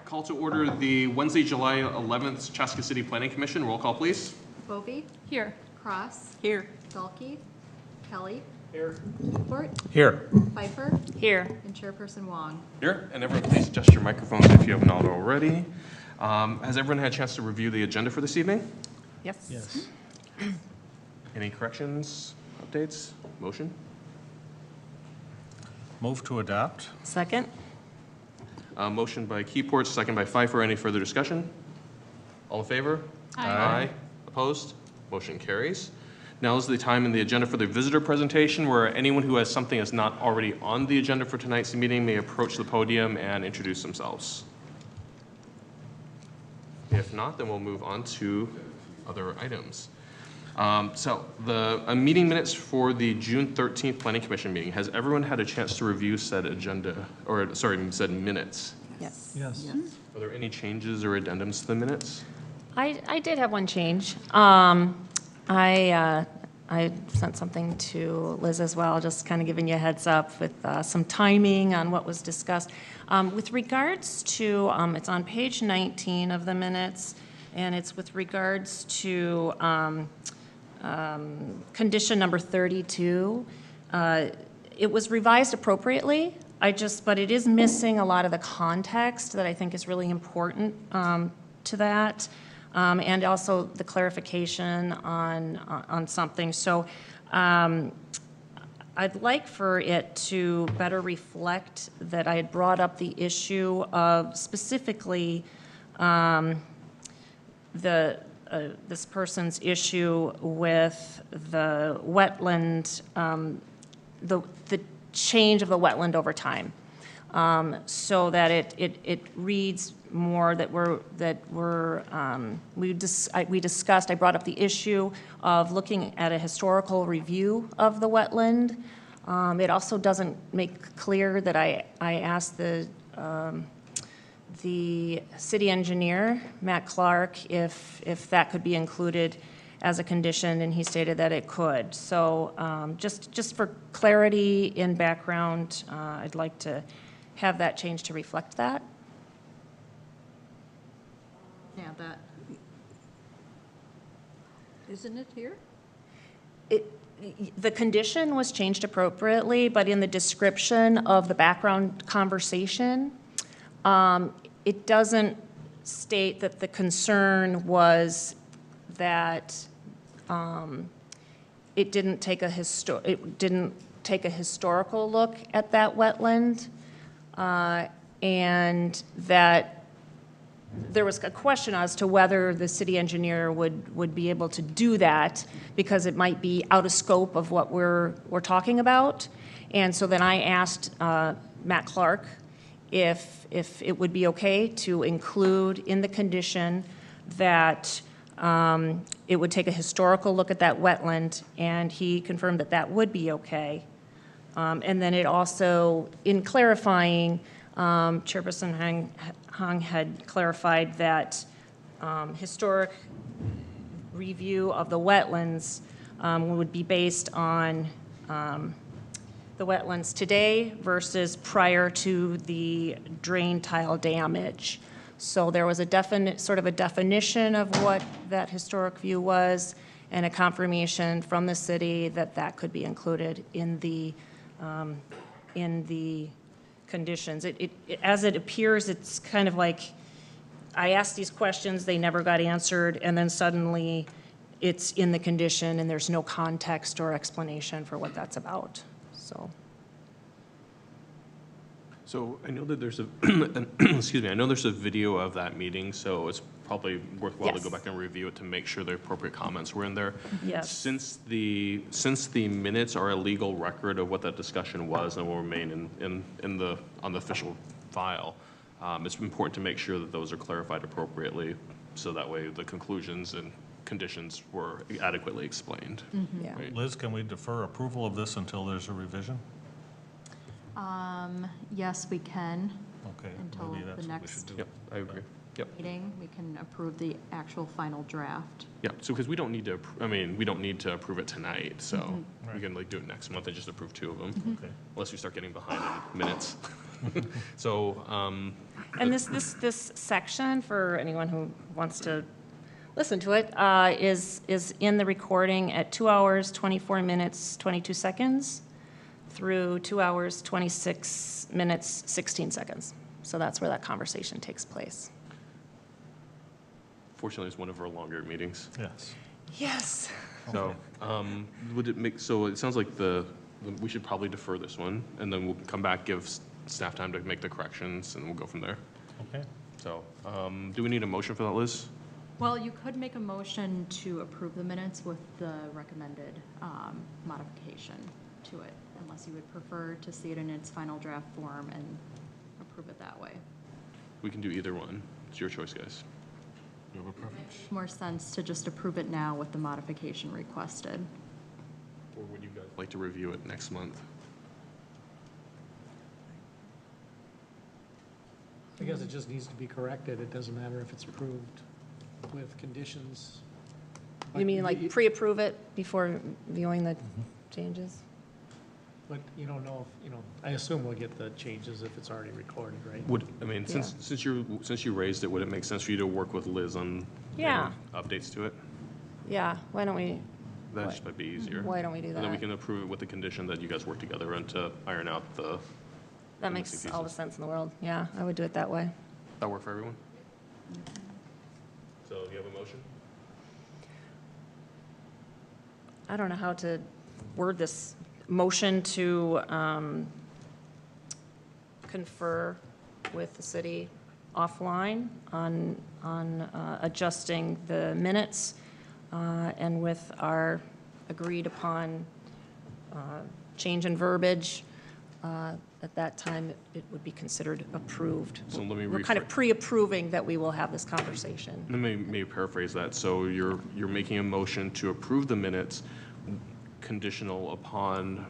Call to order the Wednesday, July 11th Chaska City Planning Commission. Roll call, please. Bovee? Here. Cross? Here. Dalkey? Kelly? Here. Newport? Here. Pfeiffer? Here. And Chairperson Wong. Here. And everyone, please adjust your microphones if you have not already. Has everyone had a chance to review the agenda for this evening? Yes. Yes. Any corrections, updates, motion? Move to adopt. Second. Motion by Keyport, second by Pfeiffer. Any further discussion? All in favor? Aye. Opposed? Motion carries. Now is the time in the agenda for the visitor presentation where anyone who has something that's not already on the agenda for tonight's meeting may approach the podium and introduce themselves. If not, then we'll move on to other items. Meeting minutes for the June 13th Planning Commission meeting. Has everyone had a chance to review said said minutes? Yes. Yes. Are there any changes or addendums to the minutes? I did have one change. I sent something to Liz as well, just kind of giving you a heads up with some timing on what was discussed. With regards to, it's on page 19 of the minutes, and it's with regards to condition number 32. It was revised appropriately, but it is missing a lot of the context that I think is really important to that. And also the clarification on something. So I'd like for it to better reflect that I had brought up the issue of specifically this person's issue with the wetland, the change of the wetland over time. So that it reads more that we discussed. I brought up the issue of looking at a historical review of the wetland. It also doesn't make clear that I asked the city engineer, Matt Clark, if that could be included as a condition, and he stated that it could. So just for clarity in background, I'd like to have that change to reflect that. Yeah, that. Isn't it here? The condition was changed appropriately, but in the description of the background conversation, it doesn't state that the concern was that it didn't take a historical look at that wetland. And that there was a question as to whether the city engineer would be able to do that because it might be out of scope of what we're talking about. And so then I asked Matt Clark if it would be okay to include in the condition that it would take a historical look at that wetland, and he confirmed that that would be okay. And then it also, in clarifying, Chairperson Hung had clarified that historic review of the wetlands would be based on the wetlands today versus prior to the drain tile damage. So there was a definition of what that historic view was, and a confirmation from the city that that could be included in the conditions. As it appears, it's kind of like I asked these questions, they never got answered, and then suddenly it's in the condition and there's no context or explanation for what that's about. So I know that there's a, excuse me, I know there's a video of that meeting, so it's probably worthwhile to go back and review it to make sure the appropriate comments were in there. Yes. Since the minutes are a legal record of what that discussion was and will remain on the official file, it's important to make sure that those are clarified appropriately, so that way the conclusions and conditions were adequately explained. Mm-hmm. Yeah. Right? Liz, can we defer approval of this until there's a revision? Yes, we can. Okay. Until maybe that's the what we next- should do. Yep, I agree. Yep. Meeting, we can approve the actual final draft. Yeah, so because we don't need to, we don't need to approve it tonight, so we Right. can do it next month and just approve two of them, Okay. unless we start getting behind in minutes. So, And this section, for anyone who wants to listen to it, is in the recording at 2 hours, 24 minutes, 22 seconds through 2 hours, 26 minutes, 16 seconds. So that's where that conversation takes place. fortunately, it's one of our longer meetings. Yes. Yes. So, would it make, so it sounds like we should probably defer this one, and then we'll come back, give staff time to make the corrections, and we'll go from there. Okay. So, do we need a motion for that, Liz? Well, you could make a motion to approve the minutes with the recommended modification to it, unless you would prefer to see it in its final draft form and approve it that way. We can do either one. It's your choice, guys. You have a preference? More sense to just approve it now with the modification requested. Or would you guys like to review it next month? I guess it just needs to be corrected. It doesn't matter if it's approved with conditions. You mean like pre-approve it before viewing the changes? But you don't know if, I assume we'll get the changes if it's already recorded, right? Since you raised it, would it make sense for you to work with Liz on Yeah. updates to it? Yeah, why don't we That just might be easier. do And then we that? can approve it with the condition that you guys work together and to iron out the, That the makes missing all the pieces. sense in the world. Yeah, I would do it that way. that work for everyone? So you have a motion? I don't know how to word this. Motion to confer with the city offline on adjusting the minutes and with our agreed-upon change in verbiage. At that time, it would be considered approved. So let me We're kind of pre-approving that we will have this conversation. Let me paraphrase that. So you're making a motion to approve the minutes conditional upon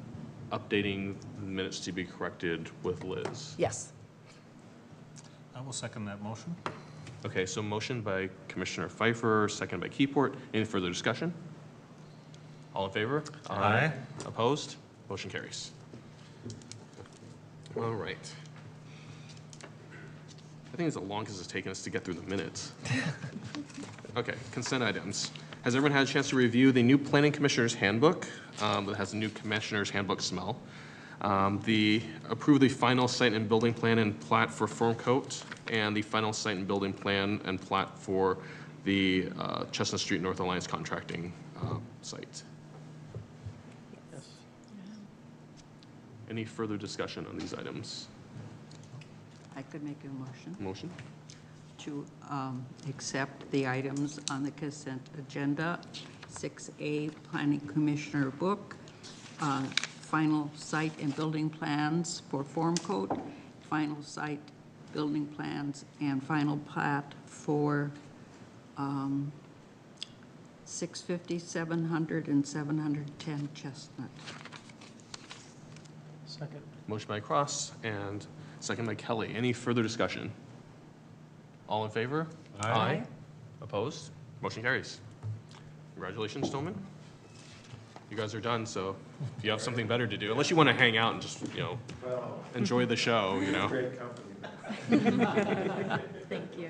updating the minutes to be corrected with Liz. Yes. I will second that motion. Okay, so motion by Commissioner Pfeiffer, second by Keyport. Any further discussion? All in favor? Aye. Opposed? Motion carries. All right. I think it's the longest it's taken us to get through the minutes. Okay, consent items. Has everyone had a chance to review the new Planning Commissioner's Handbook that has a new Commissioner's Handbook smell? Approve the final site and building plan and plat for Formcoat, and the final site and building plan and plat for the Chestnut Street North Alliance contracting site. Yes. Any further discussion on these items? I could make a motion Motion? to accept the items on the consent agenda. 6A, Planning Commissioner Book, final site and building plans for Formcoat, final site building plans, and final plat for 650, 700, and 710 Chestnut. Second. Motion by Cross and second by Kelly. Any further discussion? All in favor? Aye. Opposed? Motion carries. Congratulations, Stillman. You guys are done, so if you have something better to do, unless you want to hang out and just, enjoy the show, Thank you.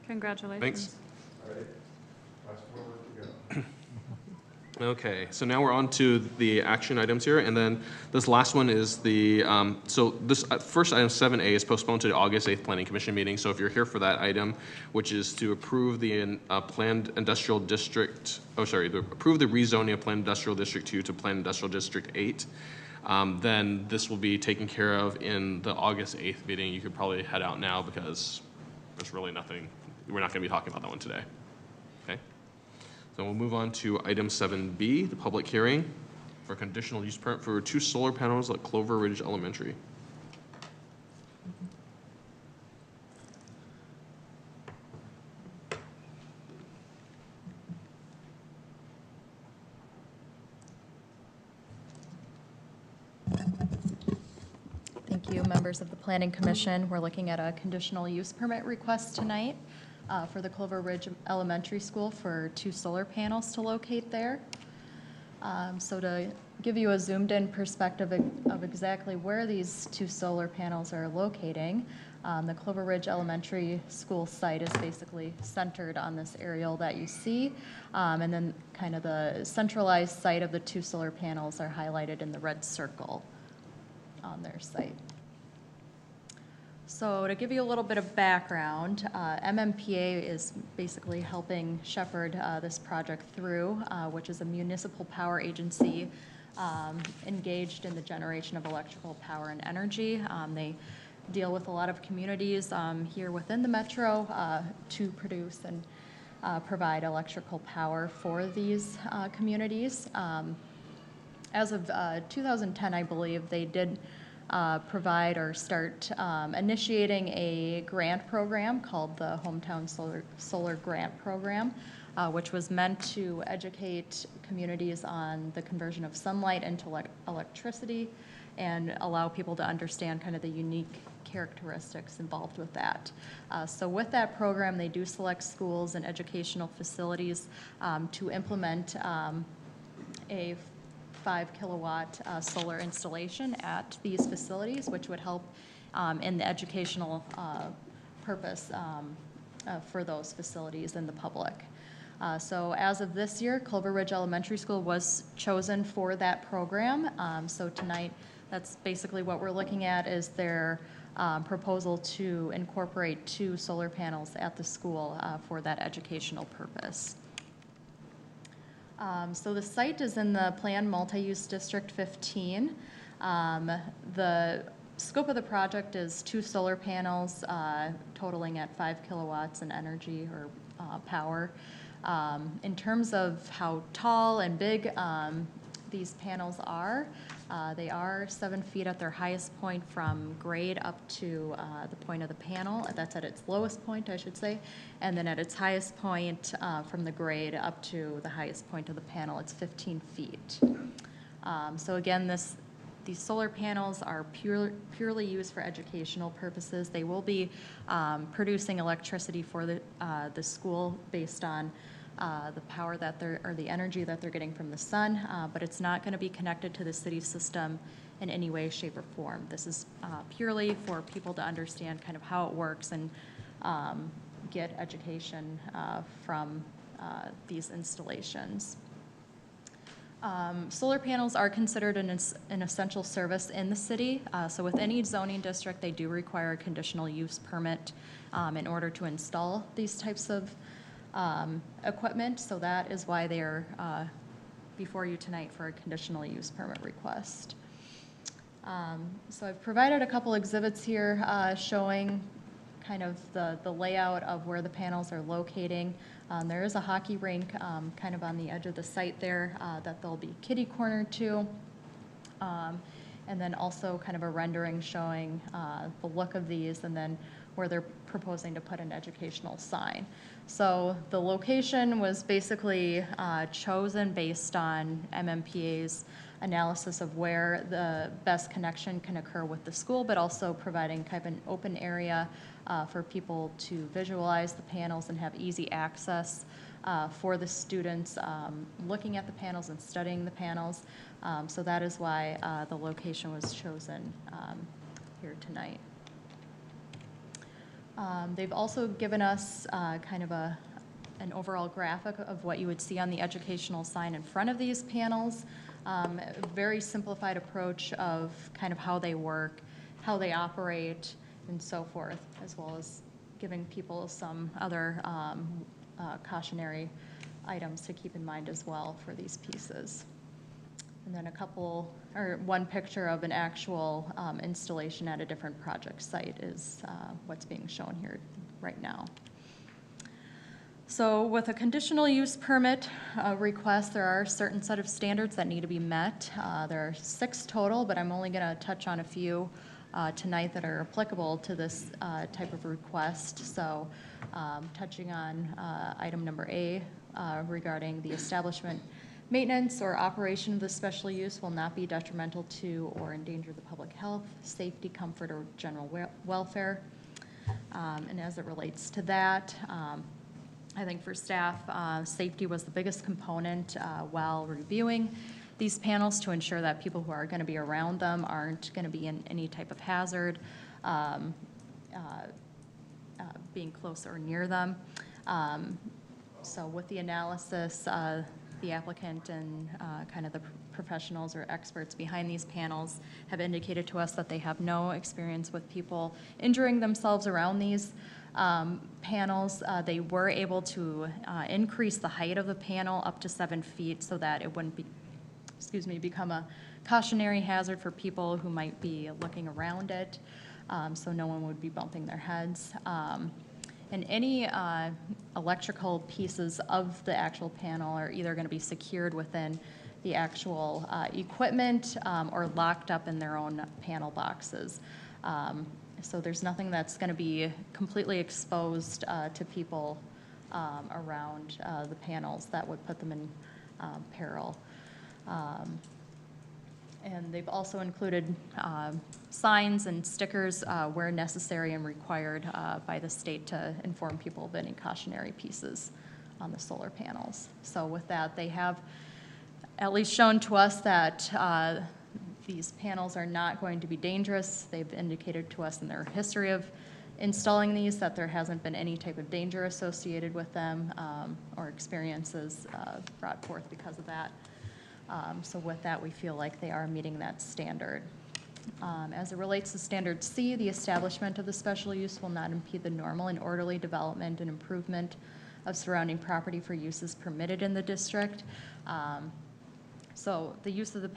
Congratulations. Thanks. Okay, so now we're on to the action items here, and then this last one is so this first item, 7A, is postponed to the August 8th Planning Commission meeting. So if you're here for that item, which is to approve the planned industrial district, approve the rezoning of planned industrial district 2 to planned industrial district 8, then this will be taken care of in the August 8th meeting. You could probably head out now because there's really nothing, we're not going to be talking about that one today. Okay? So we'll move on to item 7B, the public hearing for conditional use permit for 2 solar panels at Clover Ridge Elementary. Thank you, members of the Planning Commission. We're looking at a conditional use permit request tonight for the Clover Ridge Elementary School for 2 solar panels to locate there. So to give you a zoomed-in perspective of exactly where these two solar panels are locating, the Clover Ridge Elementary School site is basically centered on this aerial that you see, and then kind of the centralized site of the two solar panels are highlighted in the red circle on their site. So to give you a little bit of background, MMPA is basically helping shepherd this project through, which is a municipal power agency engaged in the generation of electrical power and energy. They deal with a lot of communities here within the metro to produce and provide electrical power for these communities. As of 2010, I believe, they did provide or start initiating a grant program called the Hometown Solar Grant Program, which was meant to educate communities on the conversion of sunlight into electricity and allow people to understand kind of the unique characteristics involved with that. So with that program, they do select schools and educational facilities to implement a 5 kilowatt solar installation at these facilities, which would help in the educational purpose for those facilities and the public. So as of this year, Clover Ridge Elementary School was chosen for that program. So tonight, that's basically what we're looking at is their proposal to incorporate 2 solar panels at the school for that educational purpose. So the site is in the Planned Multi-Use District 15. The scope of the project is 2 solar panels totaling at 5 kilowatts in energy or power. In terms of how tall and big these panels are, they are 7 feet at their highest point from grade up to the point of the panel. That's at its lowest point, I should say. And then at its highest point from the grade up to the highest point of the panel, it's 15 feet. So again, these solar panels are purely used for educational purposes. They will be producing electricity for the school based on the power that or the energy that they're getting from the sun, but it's not going to be connected to the city system in any way, shape, or form. This is purely for people to understand kind of how it works and get education from these installations. Solar panels are considered an essential service in the city. So with any zoning district, they do require a conditional use permit in order to install these types of equipment. So that is why they are before you tonight for a conditional use permit request. So I've provided a couple exhibits here showing kind of the layout of where the panels are locating. There is a hockey rink kind of on the edge of the site there that there'll be kitty corner to. And then also kind of a rendering showing the look of these and then where they're proposing to put an educational sign. So the location was basically chosen based on MMPA's analysis of where the best connection can occur with the school, but also providing kind of an open area for people to visualize the panels and have easy access for the students looking at the panels and studying the panels. So that is why the location was chosen here tonight. They've also given us kind of an overall graphic of what you would see on the educational sign in front of these panels. A very simplified approach of kind of how they work, how they operate, and so forth, as well as giving people some other cautionary items to keep in mind as well for these pieces. And then one picture of an actual installation at a different project site is what's being shown here right now. So with a conditional use permit request, there are a certain set of standards that need to be met. There are 6 total, but I'm only going to touch on a few tonight that are applicable to this type of request. So touching on item number A regarding the establishment, maintenance, or operation of the special use will not be detrimental to or endanger the public health, safety, comfort, or general welfare. And as it relates to that, I think for staff, safety was the biggest component while reviewing these panels to ensure that people who are going to be around them aren't going to be in any type of hazard, being close or near them. So with the analysis, the applicant and kind of the professionals or experts behind these panels have indicated to us that they have no experience with people injuring themselves around these panels. They were able to increase the height of the panel up to 7 feet so that it wouldn't be, become a cautionary hazard for people who might be looking around it, so no one would be bumping their heads. And any electrical pieces of the actual panel are either going to be secured within the actual equipment or locked up in their own panel boxes. So there's nothing that's going to be completely exposed to people around the panels that would put them in peril. And they've also included signs and stickers where necessary and required by the state to inform people of any cautionary pieces on the solar panels. So with that, they have at least shown to us that these panels are not going to be dangerous. They've indicated to us in their history of installing these that there hasn't been any type of danger associated with them or experiences brought forth because of that. So with that, we feel like they are meeting that standard. As it relates to Standard C, the establishment of the special use will not impede the normal and orderly development and improvement of surrounding property for uses permitted in the district. So the use of the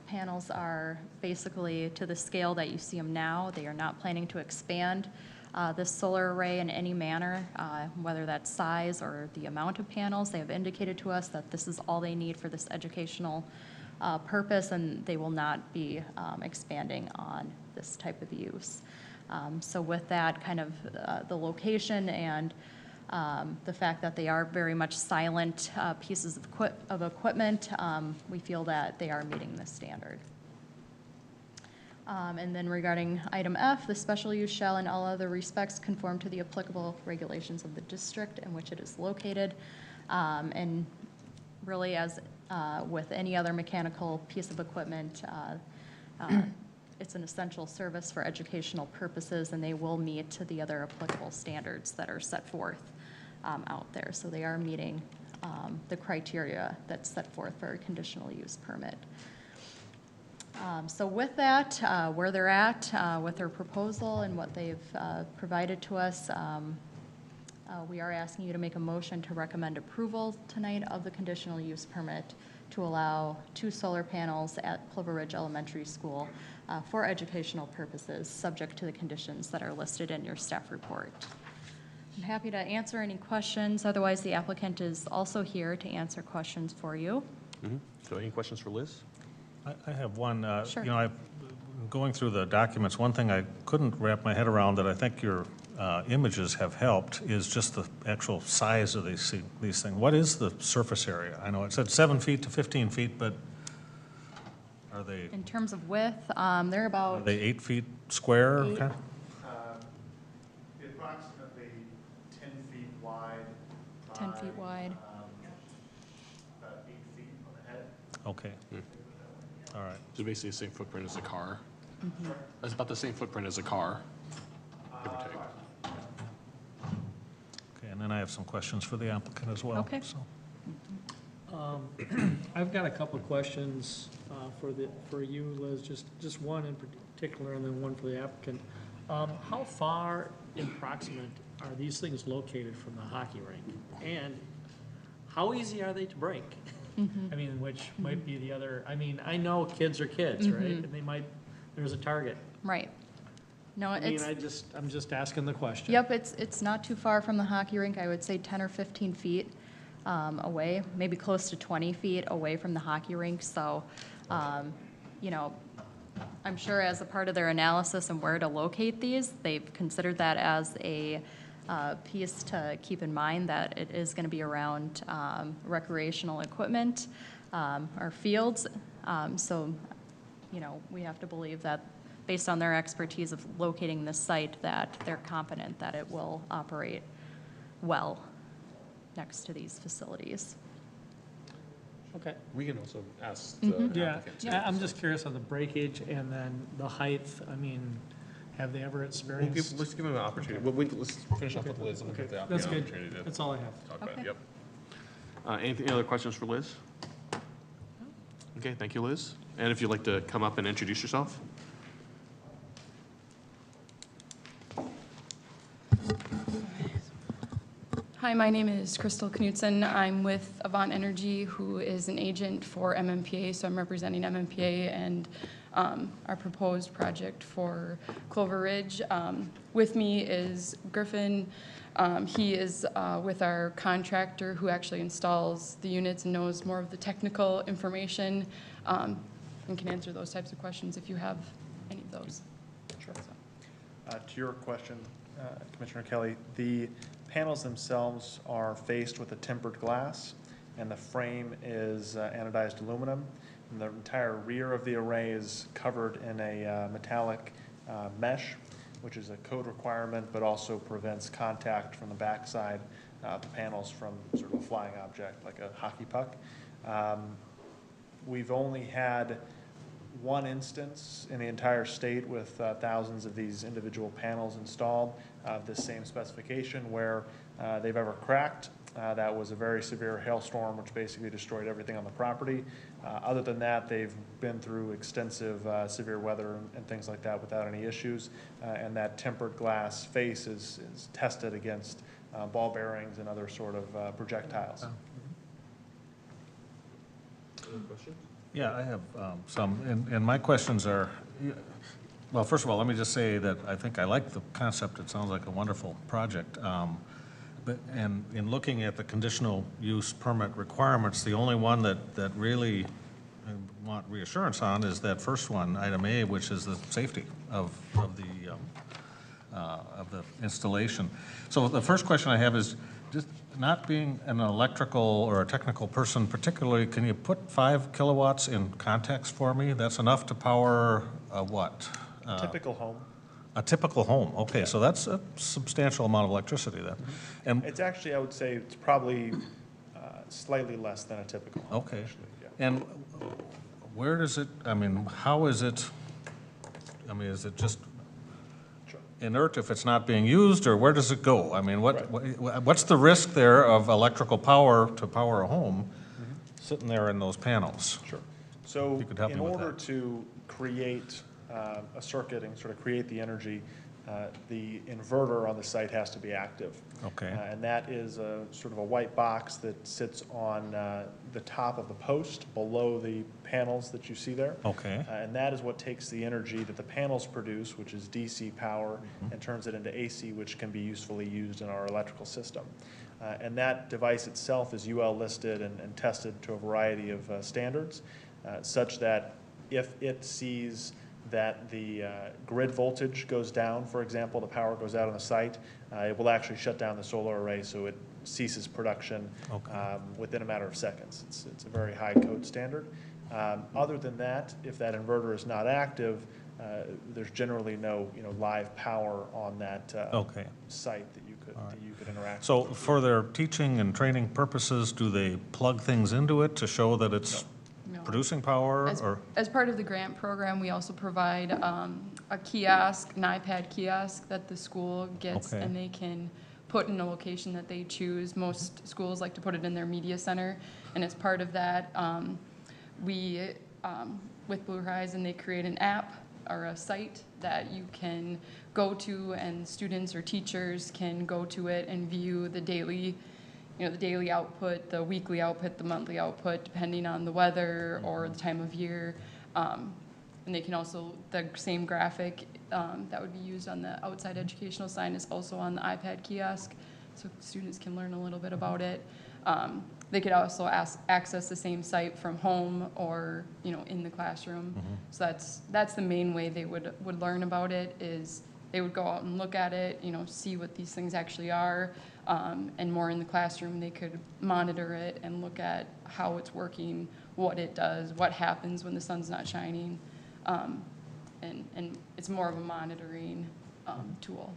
panels are basically to the scale that you see them now. They are not planning to expand this solar array in any manner, whether that's size or the amount of panels. They have indicated to us that this is all they need for this educational purpose, and they will not be expanding on this type of use. So with that kind of the location and the fact that they are very much silent pieces of equipment, we feel that they are meeting this standard. And then regarding item F, the special use shall in all other respects conform to the applicable regulations of the district in which it is located. And really, as with any other mechanical piece of equipment, it's an essential service for educational purposes, and they will meet to the other applicable standards that are set forth out there. So they are meeting the criteria that's set forth for a conditional use permit. So with that, where they're at with their proposal and what they've provided to us, we are asking you to make a motion to recommend approval tonight of the conditional use permit to allow 2 solar panels at Clover Ridge Elementary School for educational purposes, subject to the conditions that are listed in your staff report. I'm happy to answer any questions. Otherwise, the applicant is also here to answer questions for you. Mm-hmm. So any questions for Liz? I have one. Sure. You know, going through the documents, one thing I couldn't wrap my head around that I think your images have helped is just the actual size of these things. What is the surface area? I know it said 7 feet to 15 feet, but are they? In terms of width, they're about. Are they 8 feet square? 8. Okay. Approximately 10 feet wide. 10 feet wide. About 8 feet on the head. Okay. All right. So basically the same footprint as a car. Mm-hmm. It's about the same footprint as a car, give or take. Okay, and then I have some questions for the applicant as well. Okay. So. I've got a couple of questions for you, Liz, just one in particular and then one for the applicant. How far in proximate are these things located from the hockey rink? And how easy are they to break? I mean, which might be the other, I mean, I know kids are kids, right? And they might, there's a target. Right. No, I mean, it's, I'm just asking the question. yep, it's not too far from the hockey rink. I would say 10 or 15 feet away, maybe close to 20 feet away from the hockey rink. So, you know, I'm sure as a part of their analysis and where to locate these, they've considered that as a piece to keep in mind, that it is going to be around recreational equipment or fields. So, you know, we have to believe that based on their expertise of locating this site, that they're confident that it will operate well. next to these facilities. Okay. We can also ask Yeah, I'm just curious on the breakage and then the height. I mean, have they ever experienced? Let's give them an opportunity. Let's finish off with Liz and we'll Okay, get the that's good. opportunity to That's all I have. talk about it. Okay. Yep. Any other questions for Liz? Okay, thank you, Liz. And if you'd like to come up and introduce yourself? Hi, my name is Crystal Knutson. I'm with Avant Energy, who is an agent for MMPA, so I'm representing MMPA and our proposed project for Clover Ridge. With me is Griffin. He is with our contractor who actually installs the units and knows more of the technical information and can answer those types of questions if you have any of those. Sure. To your question, Commissioner Kelly, the panels themselves are faced with a tempered glass, and the frame is anodized aluminum. And the entire rear of the array is covered in a metallic mesh, which is a code requirement, but also prevents contact from the backside of the panels from sort of a flying object like a hockey puck. We've only had one instance in the entire state with thousands of these individual panels installed of this same specification where they've ever cracked. That was a very severe hailstorm which basically destroyed everything on the property. Other than that, they've been through extensive severe weather and things like that without any issues. And that tempered glass face is tested against ball bearings and other sort of projectiles. Any questions? Yeah, I have some, and my questions are, well, first of all, let me just say that I think I like the concept. It sounds like a wonderful project. And in looking at the conditional use permit requirements, the only one that really I want reassurance on is that first one, item A, which is the safety of the installation. So the first question I have is, just not being an electrical or a technical person particularly, can you put 5 kilowatts in context for me? That's enough to power a what? Typical home. A typical home, okay, so that's a substantial amount of electricity then. And, It's actually, I would say, it's probably slightly less than a typical home. okay, Actually, yeah. and where does it, I mean, how is it, I mean, is it just Sure. inert if it's not being used, or where does it go? I mean, what's the risk there of electrical power to power a home sitting there in those panels? Sure. So you could help in me with order that. to create a circuit and sort of create the energy, the inverter on the site has to be active. Okay. And that is a sort of a white box that sits on the top of the post below the panels that you see there. Okay. And that is what takes the energy that the panels produce, which is DC power, and turns it into AC, which can be usefully used in our electrical system. And that device itself is UL listed and tested to a variety of standards, such that if it sees that the grid voltage goes down, for example, the power goes out on the site, it will actually shut down the solar array so it ceases production within a matter of seconds. It's a very high code standard. Other than that, if that inverter is not active, there's generally no live power on that site that you could interact with. So for their teaching and training purposes, do they plug things into it to show that it's No. producing power, or? As part of the grant program, we also provide a kiosk, an iPad kiosk that the school gets, Okay. and they can put in a location that they choose. Most schools like to put it in their media center, and as part of that, with Blue Horizon, they create an app or a site that you can go to, and students or teachers can go to it and view the daily output, the weekly output, the monthly output, depending on the weather or the time of year. And they can also, the same graphic that would be used on the outside educational sign is also on the iPad kiosk, so students can learn a little bit about it. They could also access the same site from home or, in the classroom. So that's the main way they would learn about it, is they would go out and look at it, see what these things actually are. And more in the classroom, they could monitor it and look at how it's working, what it does, what happens when the sun's not shining. And it's more of a monitoring tool.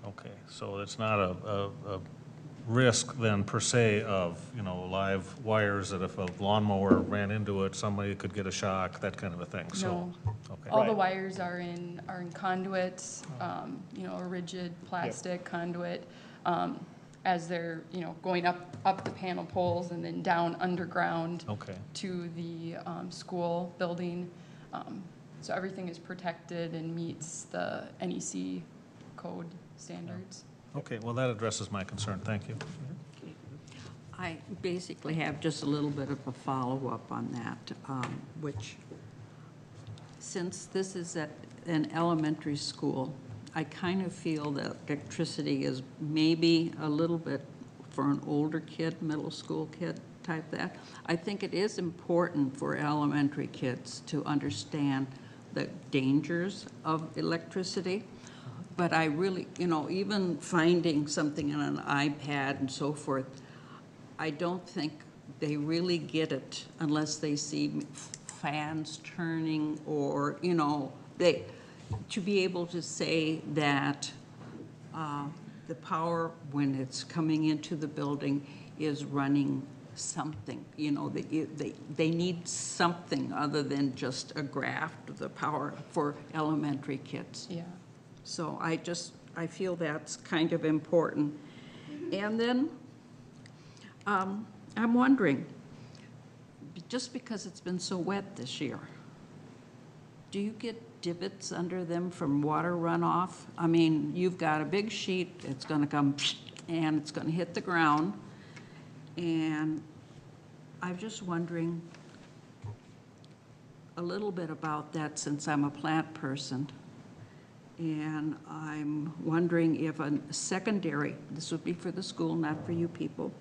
Okay, so it's not a risk then per se of, live wires that if a lawnmower ran into it, somebody could get a shock, that kind of a thing, so. No. Okay. All the Right. wires are in conduits, a rigid plastic conduit, as they're, going up the panel poles and then down underground Okay, to the school building. So everything is protected and meets the NEC code standards. okay, well, that addresses my concern, thank you. I basically have just a little bit of a follow-up on that, which, since this is at an elementary school, I kind of feel that electricity is maybe a little bit for an older kid, middle school kid type that. I think it is important for elementary kids to understand the dangers of electricity. But I really, even finding something on an iPad and so forth, I don't think they really get it unless they see fans turning or, to be able to say that the power, when it's coming into the building, is running something. They need something other than just a graph of the power for elementary kids. Yeah. So I feel that's kind of important. And then I'm wondering, just because it's been so wet this year, do you get divots under them from water runoff? I mean, you've got a big sheet, it's gonna come and it's gonna hit the ground. And I'm just wondering a little bit about that, since I'm a plant person. And I'm wondering if a secondary, this would be for the school, not for you people,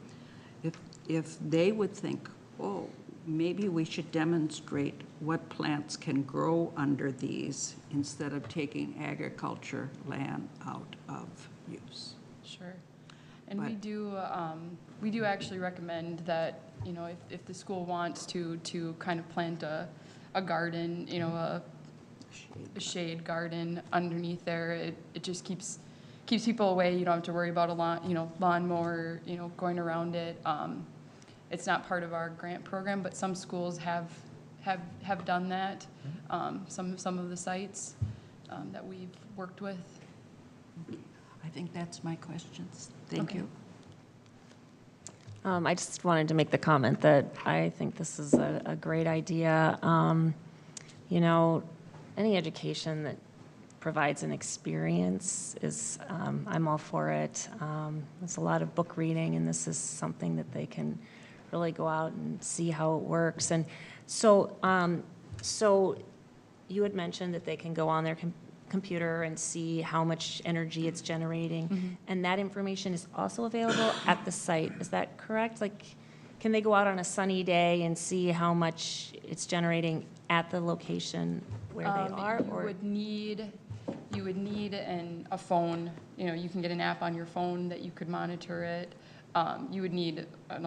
if they would think, oh, maybe we should demonstrate what plants can grow under these instead of taking agriculture land out of use. Sure. And But- we do actually recommend that, if the school wants to kind of plant a garden, a shade garden underneath there, it just keeps people away. You don't have to worry about a lawnmower, going around it. It's not part of our grant program, but some schools have done that. Some of the sites that we've worked with. I think that's my questions. Thank Okay. you. I just wanted to make the comment that I think this is a great idea. Any education that provides an experience is, I'm all for it. There's a lot of book reading, and this is something that they can really go out and see how it works. And so, you had mentioned that they can go on their computer and see how much energy it's generating, and that information is also available at the site. Is that correct? Like, can they go out on a sunny day and see how much it's generating at the location where they are? You would need a phone. You can get an app on your phone that you could monitor it. You would need an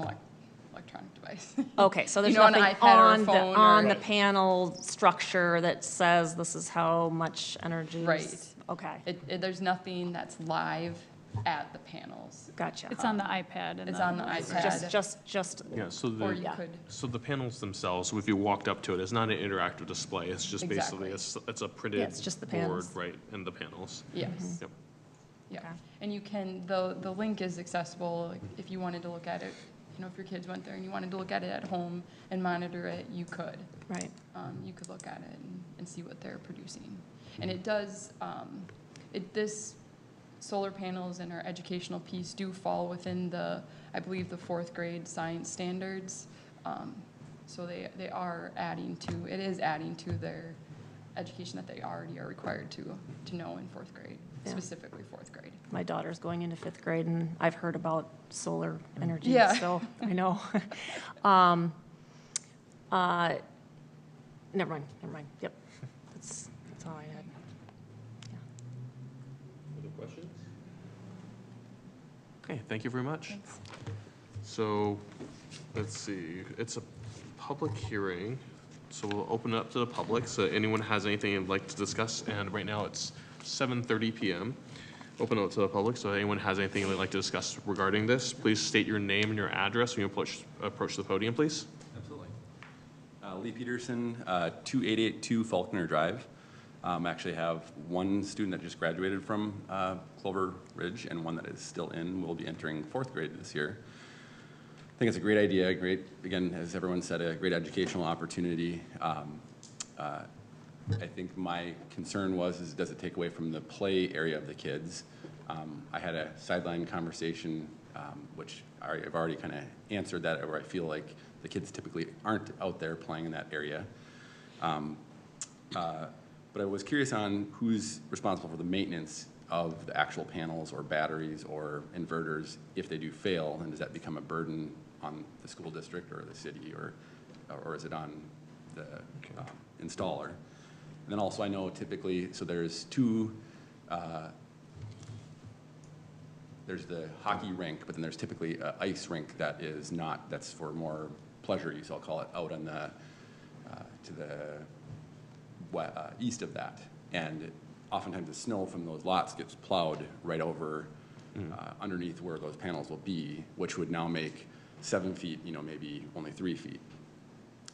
electronic device. Okay, so there's an nothing iPad or a on the, phone on or- the panel structure that says this is how much energy is- Right. Okay, There's nothing that's live at the panels. gotcha. It's on the iPad. And It's on the iPad. Just, Yeah, so Or you the, could, so the panels themselves, so if you walked up to it, it's not an interactive display, it's just basically, it's a printed Yeah, it's just the board, panels. right, and the panels. yes. Yep. Yeah, Okay. and you can, the link is accessible, like, if you wanted to look at it, if your kids went there and you wanted to look at it at home and monitor it, you could. right. You could look at it and see what they're producing. And it does, this solar panels and our educational piece do fall within I believe, the 4th grade science standards. So it is adding to their education that they already are required to know in 4th grade, Yeah. specifically 4th grade. My daughter's going into 5th grade, and I've heard about solar energy, Yeah. so I know. Never mind. Yep, that's all I had. Other questions? Okay, thank you very much. So, let's see, it's a public hearing, so we'll open it up to the public, so anyone has anything they'd like to discuss, and right now it's 7:30 PM. open it to the public, so if anyone has anything they'd like to discuss regarding this, please state your name and your address when you approach the podium, please. Absolutely. Lee Peterson, 2882 Faulkner Drive. Actually have one student that just graduated from Clover Ridge and one that is still in, will be entering 4th grade this year. I think it's a great idea, great, again, as everyone said, a great educational opportunity. I think my concern was, does it take away from the play area of the kids? I had a sideline conversation, which I've already kind of answered that, where I feel like the kids typically aren't out there playing in that area. But I was curious on who's responsible for the maintenance of the actual panels or batteries or inverters if they do fail, and does that become a burden on the school district or the city, or is it on the installer? And then also I know typically, so there's there's the hockey rink, but then there's typically an ice rink that is not, that's for more pleasure use, I'll call it, out on the, to the east of that. And oftentimes the snow from those lots gets plowed right over underneath where those panels will be, which would now make 7 feet, maybe only 3 feet.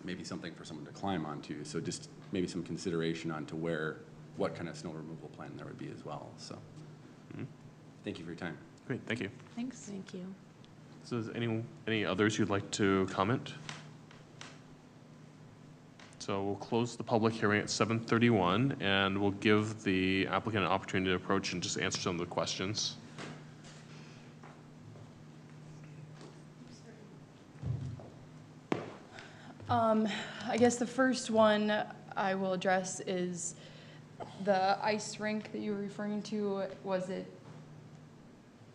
Maybe something for someone to climb onto. So just maybe some consideration onto what kind of snow removal plan there would be as well. So thank you for your time. Great, thank you. Thanks. Thank you. So is any others who'd like to comment? So we'll close the public hearing at 7:31, and we'll give the applicant an opportunity to approach and just answer some of the questions. I guess the first one I will address is the ice rink that you were referring to. Was it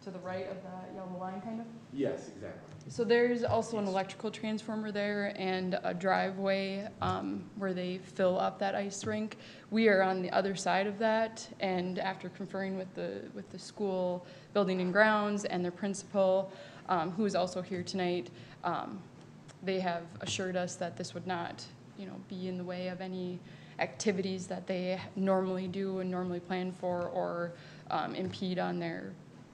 to the right of that yellow line, kind of? Yes, exactly. So there's also an electrical transformer there and a driveway where they fill up that ice rink. We are on the other side of that, and after conferring with the school building and grounds and their principal, who is also here tonight, they have assured us that this would not, be in the way of any activities that they normally do and normally plan for, or impede on their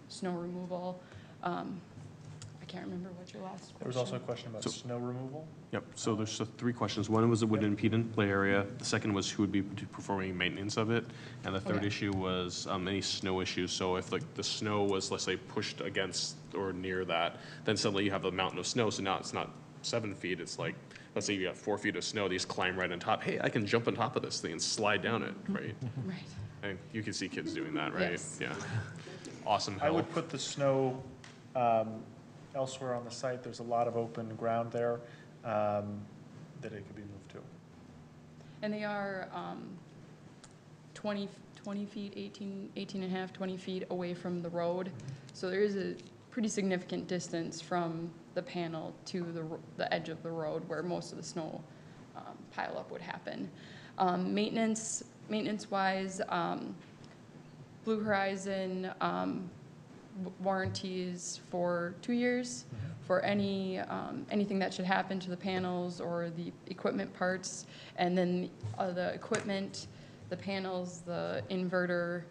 snow removal. I can't remember what your last question. There was also a question about snow removal. Yep, so there's 3 questions. One was it would impede in play area. The second was who would be performing maintenance of it. And the third Okay. issue was any snow issues. So if the snow was, let's say, pushed against or near that, then suddenly you have a mountain of snow. So now it's not 7 feet, it's like, let's say you got 4 feet of snow, they just climb right on top. Hey, I can jump on top of this thing and slide down it, right? Right. And you can see kids doing that, right? Yes. Yeah. Awesome I help. would put the snow elsewhere on the site. There's a lot of open ground there that it could be moved to. And they are 20 feet, 18 and a half, 20 feet away from the road. So there is a pretty significant distance from the panel to the edge of the road where most of the snow pileup would happen. Maintenance-wise, Blue Horizon warranties for 2 years for anything that should happen to the panels or the equipment parts, and then the equipment, the panels, the inverter.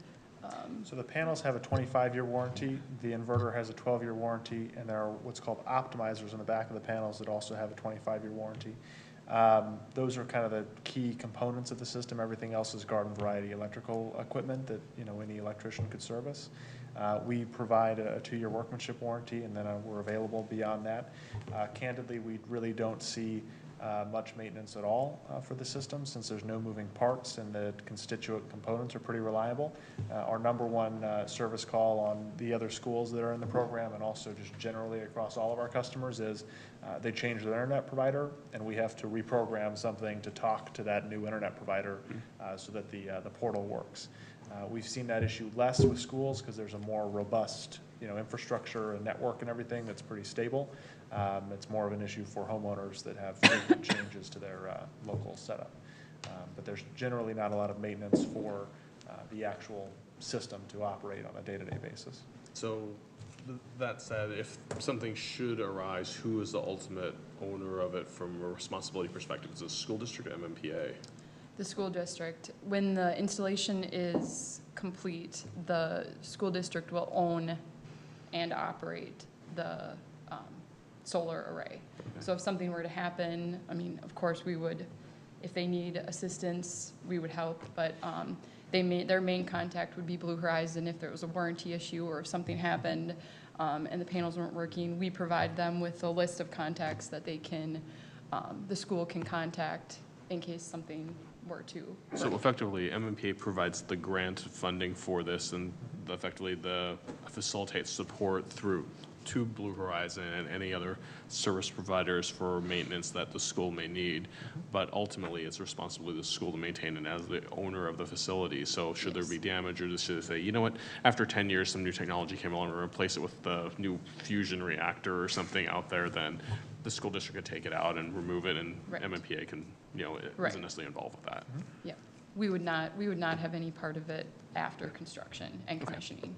So the panels have a 25-year warranty, the inverter has a 12-year warranty, and there are what's called optimizers in the back of the panels that also have a 25-year warranty. Those are kind of the key components of the system. Everything else is garden variety electrical equipment that any electrician could service. We provide a 2-year workmanship warranty, and then we're available beyond that. Candidly, we really don't see much maintenance at all for the system, since there's no moving parts and the constituent components are pretty reliable. Our number one service call on the other schools that are in the program, and also just generally across all of our customers, is they change their internet provider, and we have to reprogram something to talk to that new internet provider so that the portal works. We've seen that issue less with schools because there's a more robust infrastructure and network and everything that's pretty stable. It's more of an issue for homeowners that have frequent changes to their local setup. But there's generally not a lot of maintenance for the actual system to operate on a day-to-day basis. So that said, if something should arise, who is the ultimate owner of it from a responsibility perspective? Is it a school district or MMPA? The school district, when the installation is complete, the school district will own and operate the solar array. So if something were to happen, I mean, of course, we would, if they need assistance, we would help, but their main contact would be Blue Horizon if there was a warranty issue or if something happened and the panels weren't working. We provide them with a list of contacts that they can, the school can contact in case something were to. So effectively, MMPA provides the grant funding for this, and effectively facilitates support through to Blue Horizon and any other service providers for maintenance that the school may need. But ultimately, it's responsibility of the school to maintain it as the owner of the facility. So should there be damage, or just to say, you know what, after 10 years, some new technology came along, and replace it with the new fusion reactor or something out there, then the school district could take it out and remove it, and Right. MMPA can, it Right. isn't necessarily involved with that. Yeah, we would not have any part of it after construction and commissioning.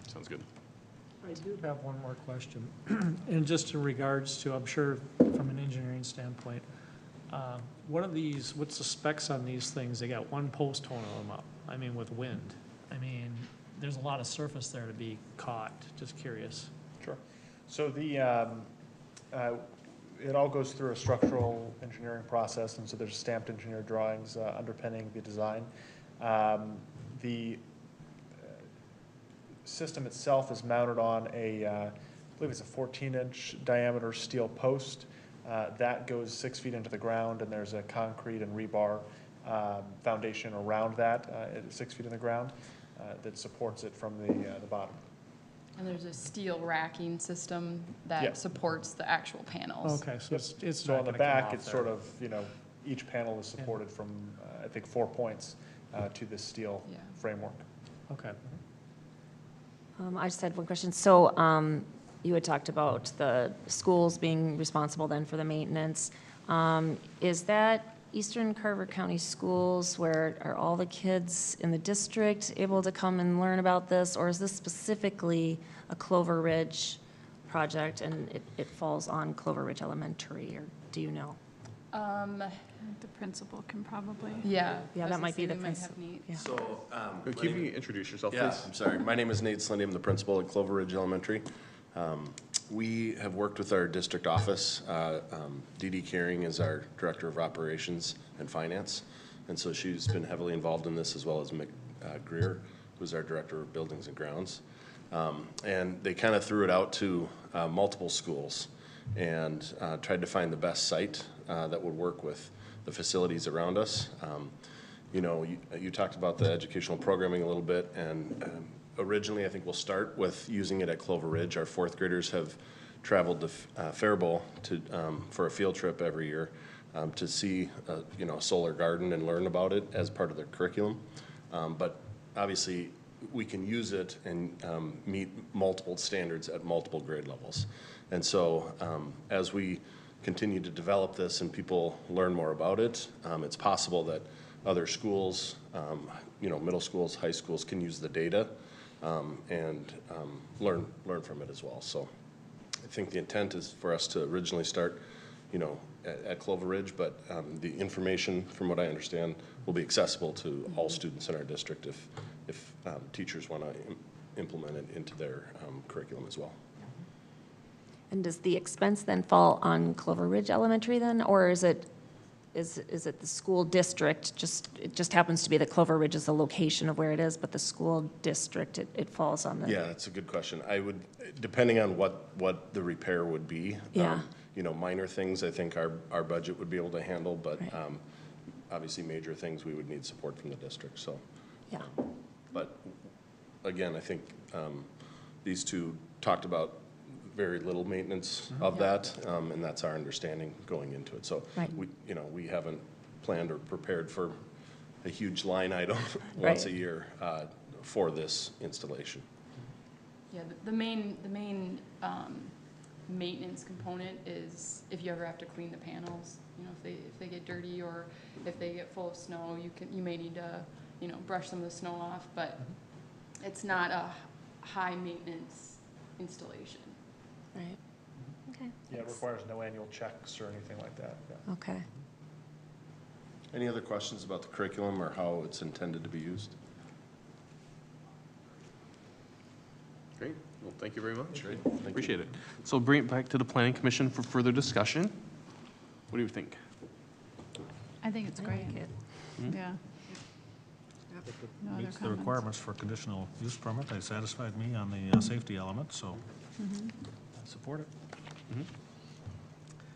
Sounds good. I do have one more question, and just in regards to, I'm sure from an engineering standpoint, what's the specs on these things? They got one post holding them up, I mean, with wind. I mean, there's a lot of surface there to be caught, just curious. Sure. So it all goes through a structural engineering process, and so there's stamped engineer drawings underpinning the design. The system itself is mounted on I believe it's a 14-inch diameter steel post. That goes 6 feet into the ground, and there's a concrete and rebar foundation around that at 6 feet in the ground that supports it from the bottom. And there's a steel racking system that Yeah. supports the actual panels. Okay, so it's So not on the gonna come back, off it's there. sort of, each panel is supported from, I think, 4 points to this steel Yeah. framework. Okay. I just had one question. So you had talked about the schools being responsible then for the maintenance. Is that Eastern Carver County Schools where are all the kids in the district able to come and learn about this? Or is this specifically a Clover Ridge project and it falls on Clover Ridge Elementary, or do you know? The principal can probably. Yeah. Yeah, I was that might gonna be say the we might have principal. Nate. Yeah. So, Can you introduce yourself, yeah, please? I'm sorry. My name is Nate Slindy. I'm the principal at Clover Ridge Elementary. We have worked with our district office. Dee Dee Caring is our Director of Operations and Finance. And so she's been heavily involved in this, as well as Mick Greer, who's our Director of Buildings and Grounds. And they kind of threw it out to multiple schools and tried to find the best site that would work with the facilities around us. You talked about the educational programming a little bit, and originally I think we'll start with using it at Clover Ridge. Our fourth graders have traveled to Faribault for a field trip every year to see a solar garden and learn about it as part of their curriculum. But obviously we can use it and meet multiple standards at multiple grade levels. And so as we continue to develop this and people learn more about it, it's possible that other schools, middle schools, high schools can use the data and learn from it as well. So I think the intent is for us to originally start, at Clover Ridge, but the information, from what I understand, will be accessible to all students in our district if teachers want to implement it into their curriculum as well. And does the expense then fall on Clover Ridge Elementary then, or is it the school district, it just happens to be that Clover Ridge is the location of where it is, but the school district, it falls on the? Yeah, that's a good question. I would, depending on what the repair would be. Yeah. Minor things, I think our budget would be able to handle, but Right. obviously major things, we would need support from the district, so. Yeah. But again, I think these two talked about very little maintenance of that, and that's our understanding going into it. So Right. we haven't planned or prepared for a huge line item once a Right. year for this installation. Yeah, the main maintenance component is if you ever have to clean the panels, if they get dirty or if they get full of snow, you may need to, brush some of the snow off, but it's not a high maintenance installation. Right. Okay. Yeah, it requires no annual checks or anything like that. Yeah. Okay. Any other questions about the curriculum or how it's intended to be used? Great. Well, thank you very much. Great. Thank you. Appreciate it. So bring it back to the Planning Commission for further discussion. What do you think? I think it's great. Yeah. No other Meets the comments. requirements for conditional use permit. They satisfied me on the safety element, so I support it.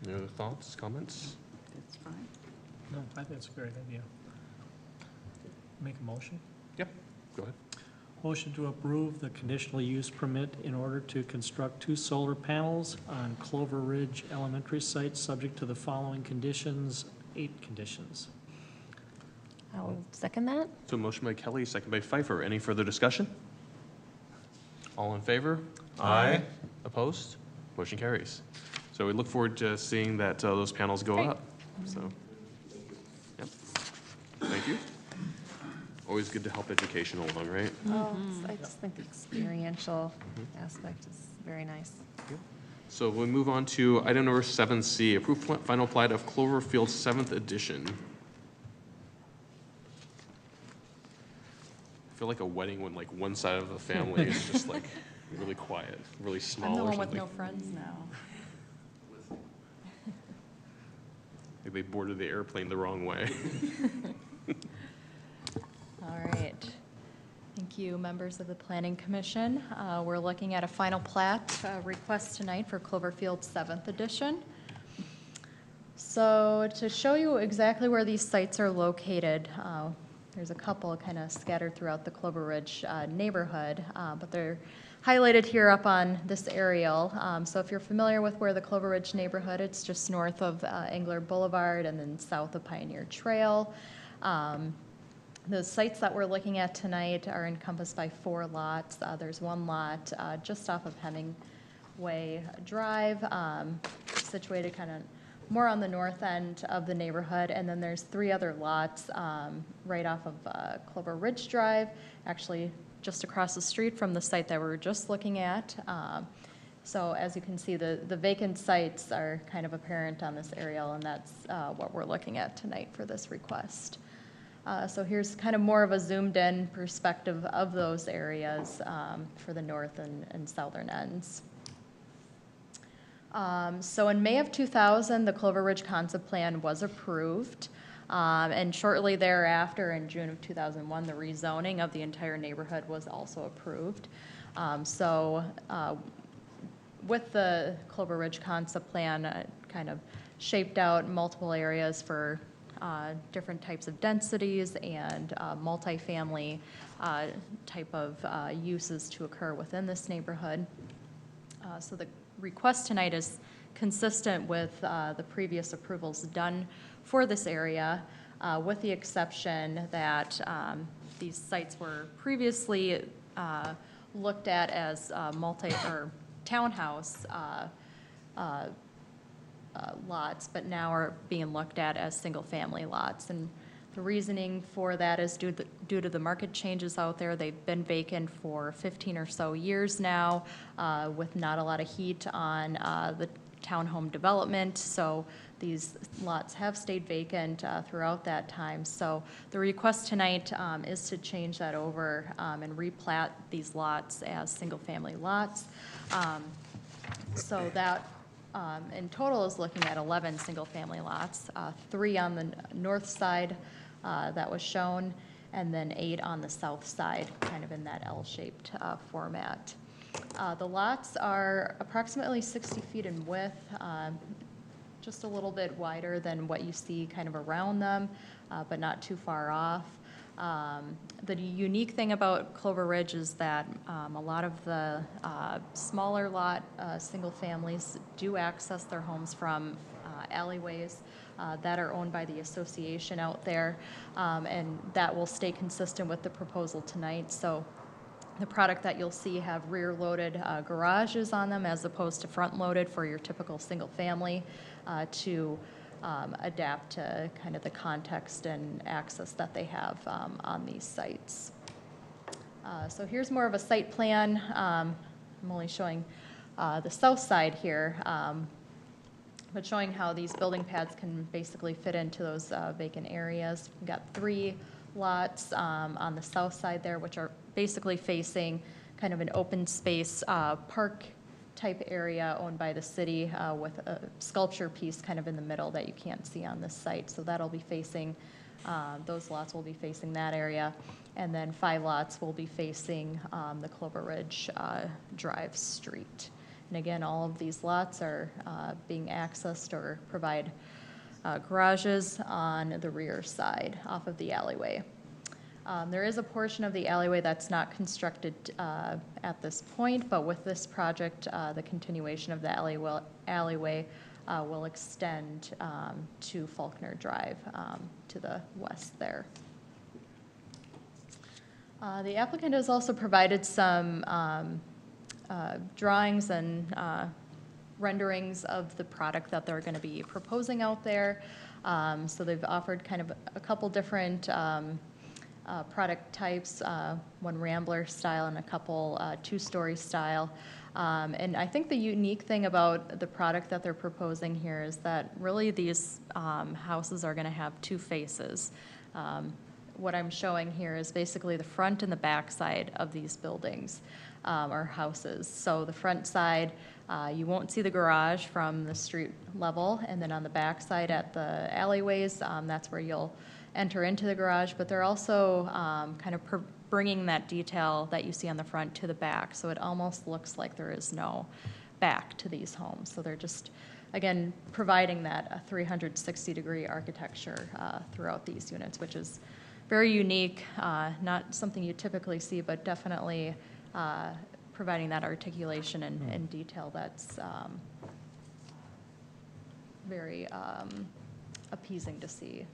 Any other thoughts, comments? That's fine. No, I think it's a great idea. Make a motion? Yep, go ahead. Motion to approve the conditional use permit in order to construct 2 solar panels on Clover Ridge Elementary site, subject to the following conditions, 8 conditions. I'll second that. So motion by Kelly, second by Pfeiffer. Any further discussion? All in favor? Aye. Opposed? Motion carries. So we look forward to seeing that those panels go Great. up. So, yep. Thank you. Always good to help education along, right? Oh, I just think the experiential aspect is very nice. So we move on to item number 7C, approved final plat of Cloverfield 7th edition. I feel like a wedding when like one side of the family is just like really quiet, really small I'm the or one with something. no friends now. Like they boarded the airplane the wrong way. All right. Thank you, members of the Planning Commission. We're looking at a final plat request tonight for Cloverfield 7th edition. So to show you exactly where these sites are located, there's a couple kind of scattered throughout the Clover Ridge neighborhood, but they're highlighted here up on this aerial. So if you're familiar with where the Clover Ridge neighborhood, it's just north of Engler Boulevard and then south of Pioneer Trail. The sites that we're looking at tonight are encompassed by 4 lots. There's 1 lot just off of Hemingway Drive, situated kind of more on the north end of the neighborhood, and then there's 3 other lots right off of Clover Ridge Drive, actually just across the street from the site that we were just looking at. So as you can see, the vacant sites are kind of apparent on this aerial, and that's what we're looking at tonight for this request. So here's kind of more of a zoomed-in perspective of those areas for the north and southern ends. So in May of 2000, the Clover Ridge Concept Plan was approved. And shortly thereafter, in June of 2001, the rezoning of the entire neighborhood was also approved. With the Clover Ridge Concept Plan, kind of shaped out multiple areas for different types of densities and multifamily type of uses to occur within this neighborhood. So the request tonight is consistent with the previous approvals done for this area, with the exception that these sites were previously looked at as townhouse lots, but now are being looked at as single-family lots. And the reasoning for that is due to the market changes out there. They've been vacant for 15 or so years now, with not a lot of heat on the townhome development. So these lots have stayed vacant throughout that time. So the request tonight is to change that over and replat these lots as single-family lots. So that in total is looking at 11 single-family lots, 3 on the north side that was shown, and then 8 on the south side, kind of in that L-shaped format. The lots are approximately 60 feet in width, just a little bit wider than what you see kind of around them, but not too far off. The unique thing about Clover Ridge is that a lot of the smaller lot single families do access their homes from alleyways that are owned by the association out there, and that will stay consistent with the proposal tonight. So the product that you'll see have rear-loaded garages on them as opposed to front-loaded for your typical single family to adapt to kind of the context and access that they have on these sites. So here's more of a site plan. I'm only showing the south side here. but showing how these building pads can basically fit into those vacant areas. We've got 3 lots on the south side there, which are basically facing kind of an open space park type area owned by the city with a sculpture piece kind of in the middle that you can't see on this site. So that'll be facing, those lots will be facing that area. And then 5 lots will be facing the Clover Ridge Drive Street. And again, all of these lots are being accessed or provide garages on the rear side off of the alleyway. There is a portion of the alleyway that's not constructed at this point, but with this project, the continuation of the alleyway will extend to Faulkner Drive to the west there. The applicant has also provided some drawings and renderings of the product that they're going to be proposing out there. So they've offered kind of a couple different product types, one Rambler style and a couple 2-story style. And I think the unique thing about the product that they're proposing here is that really these houses are going to have 2 faces. What I'm showing here is basically the front and the back side of these buildings or houses. So the front side, you won't see the garage from the street level, and then on the back side at the alleyways, that's where you'll enter into the garage, but they're also kind of bringing that detail that you see on the front to the back, so it almost looks like there is no back to these homes. So they're just, again, providing that 360-degree architecture throughout these units, which is very unique, not something you typically see, but definitely providing that articulation and detail that's very appeasing to see.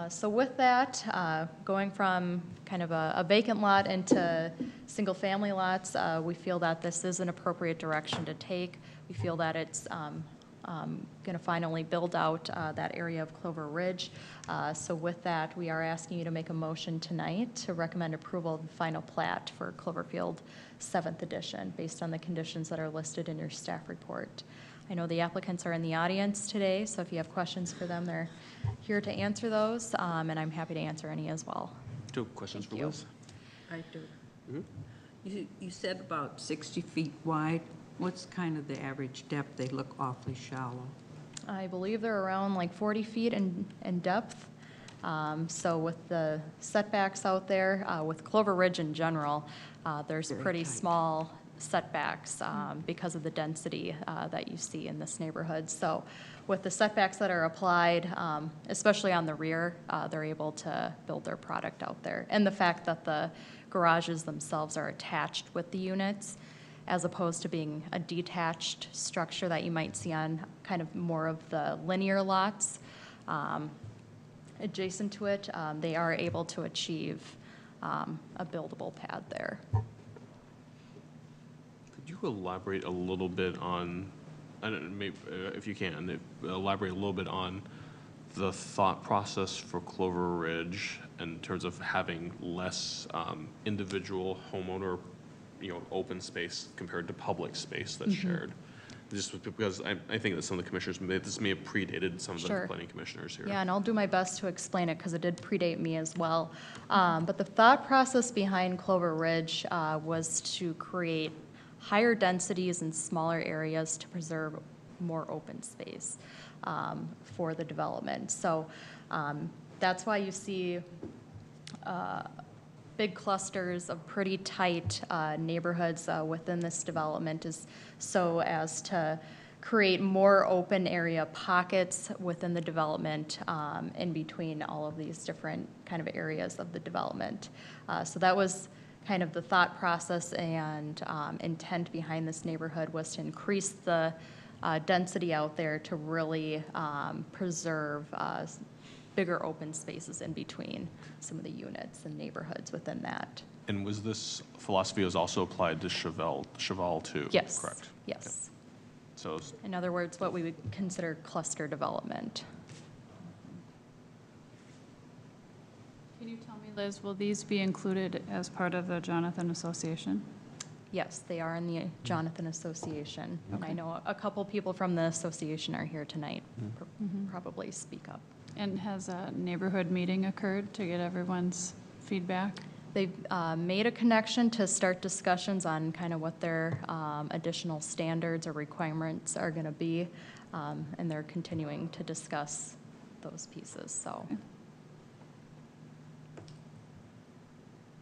So with that, going from kind of a vacant lot into single-family lots, we feel that this is an appropriate direction to take. We feel that it's going to finally build out that area of Clover Ridge. So with that, we are asking you to make a motion tonight to recommend approval of the final plat for Cloverfield 7th edition based on the conditions that are listed in your staff report. I know the applicants are in the audience today, so if you have questions for them, they're here to answer those, and I'm happy to answer any as well. 2 questions for Thank you. Liz. I do. You said about 60 feet wide. What's kind of the average depth? They look awfully shallow. I believe they're around like 40 feet in depth. So with the setbacks out there, with Clover Ridge in general, there's Very pretty tight. small setbacks because of the density that you see in this neighborhood. So with the setbacks that are applied, especially on the rear, they're able to build their product out there. And the fact that the garages themselves are attached with the units, as opposed to being a detached structure that you might see on kind of more of the linear lots adjacent to it, they are able to achieve a buildable pad there. Could you elaborate a little bit on, I don't know, maybe, if you can, elaborate a little bit on the thought process for Clover Ridge in terms of having less individual homeowner, open space compared to public space that's shared? Just because I think that some of the commissioners, this may have predated some of the Sure. planning commissioners here. Yeah, and I'll do my best to explain it because it did predate me as well. But the thought process behind Clover Ridge was to create higher densities in smaller areas to preserve more open space for the development. So that's why you see big clusters of pretty tight neighborhoods within this development, is so as to create more open area pockets within the development in between all of these different kind of areas of the development. So that was kind of the thought process and intent behind this neighborhood, was to increase the density out there to really preserve bigger open spaces in between some of the units and neighborhoods within that. And was this philosophy was also applied to Cheval too? Yes. Correct. Yes. So In other words, what we would consider cluster development. Can you tell me, Liz, will these be included as part of the Jonathan Association? Yes, they are in the Jonathan Association. And I know a couple people from the association are here tonight. Probably speak up. And has a neighborhood meeting occurred to get everyone's feedback? They've made a connection to start discussions on kind of what their additional standards or requirements are going to be, and they're continuing to discuss those pieces, so.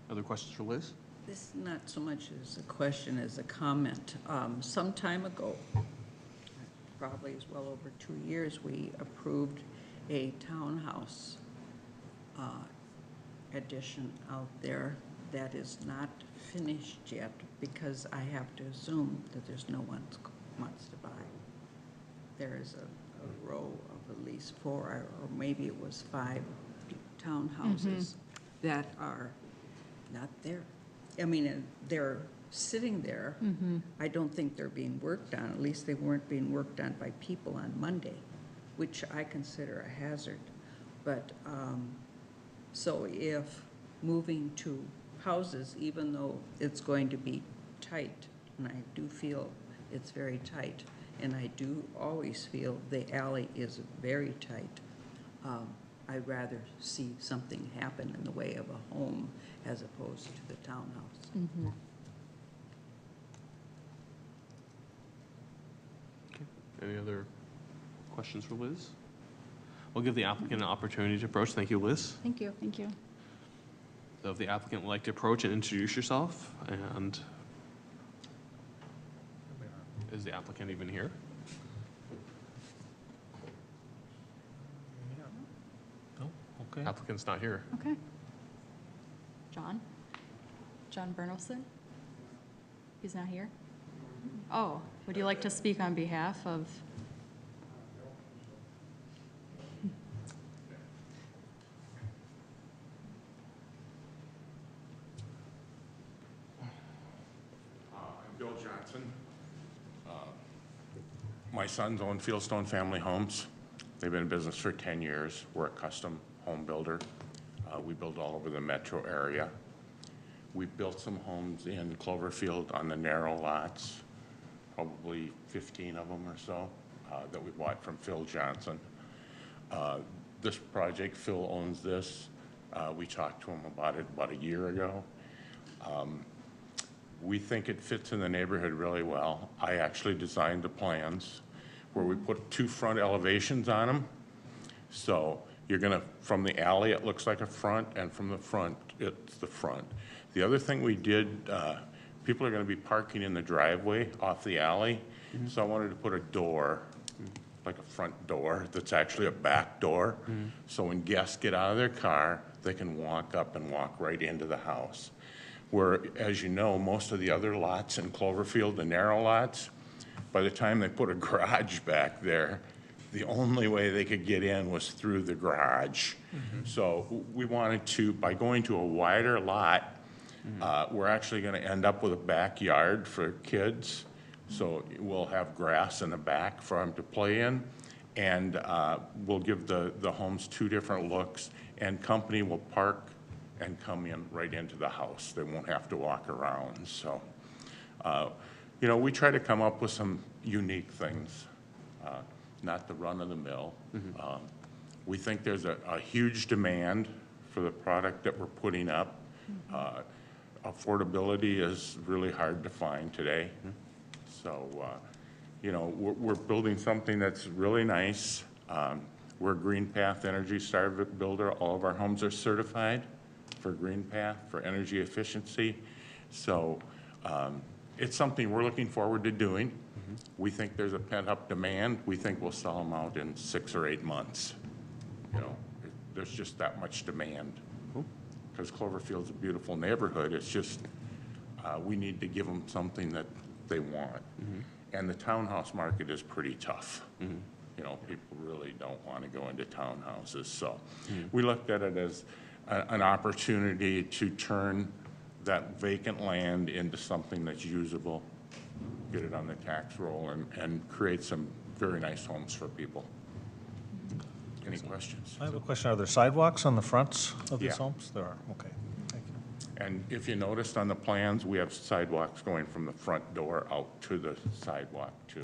Other questions for Liz? This is not so much as a question as a comment. Some time ago, probably is well over 2 years, we approved a townhouse addition out there that is not finished yet because I have to assume that there's no one wants to buy. There is a row of at least 4, or maybe it was 5 townhouses that are not there. I mean, they're sitting there. I don't think they're being worked on. At least they weren't being worked on by people on Monday, which I consider a hazard. But so if moving to houses, even though it's going to be tight, and I do feel it's very tight, and I do always feel the alley is very tight, I'd rather see something happen in the way of a home as opposed to the townhouse. Okay. Any other questions for Liz? We'll give the applicant an opportunity to approach. Thank you, Liz. Thank you. Thank you. So if the applicant would like to approach and introduce yourself, and is the applicant even here? No? Okay. Applicant's not here. Okay. John? John Bernelson? He's not here? Oh, would you like to speak on behalf of? I'm Bill Johnson. My sons own Fieldstone Family Homes. They've been in business for 10 years. We're a custom home builder. We build all over the metro area. We've built some homes in Cloverfield on the narrow lots, probably 15 of them or so, that we bought from Phil Johnson. This project, Phil owns this. We talked to him about it about a year ago. We think it fits in the neighborhood really well. I actually designed the plans where we put 2 front elevations on them. So you're gonna, from the alley, it looks like a front, and from the front, it's the front. The other thing we did, people are gonna be parking in the driveway off the alley. So I wanted to put a door, like a front door, that's actually a back door. So when guests get out of their car, they can walk up and walk right into the house. Where, as you know, most of the other lots in Cloverfield, the narrow lots, by the time they put a garage back there, the only way they could get in was through the garage. So we wanted to, by going to a wider lot, we're actually gonna end up with a backyard for kids. So we'll have grass in the back for them to play in. And we'll give the homes 2 different looks, and company will park and come in right into the house. They won't have to walk around. So, you know, we try to come up with some unique things, not the run-of-the-mill. We think there's a huge demand for the product that we're putting up. Affordability is really hard to find today. So, you know, we're building something that's really nice. We're a Green Path Energy Star builder. All of our homes are certified for Green Path, for energy efficiency. So it's something we're looking forward to doing. We think there's a pent-up demand. We think we'll sell them out in 6 or 8 months. You know, there's just that much demand. Because Cloverfield's a beautiful neighborhood. It's just, we need to give them something that they want. And the townhouse market is pretty tough. You know, people really don't want to go into townhouses. So we looked at it as an opportunity to turn that vacant land into something that's usable, get it on the tax roll, and create some very nice homes for people. Any questions? I have a question. Are there sidewalks on the fronts of these Yeah. homes? There are, okay. Thank you. And if you noticed on the plans, we have sidewalks going from the front door out to the sidewalk too.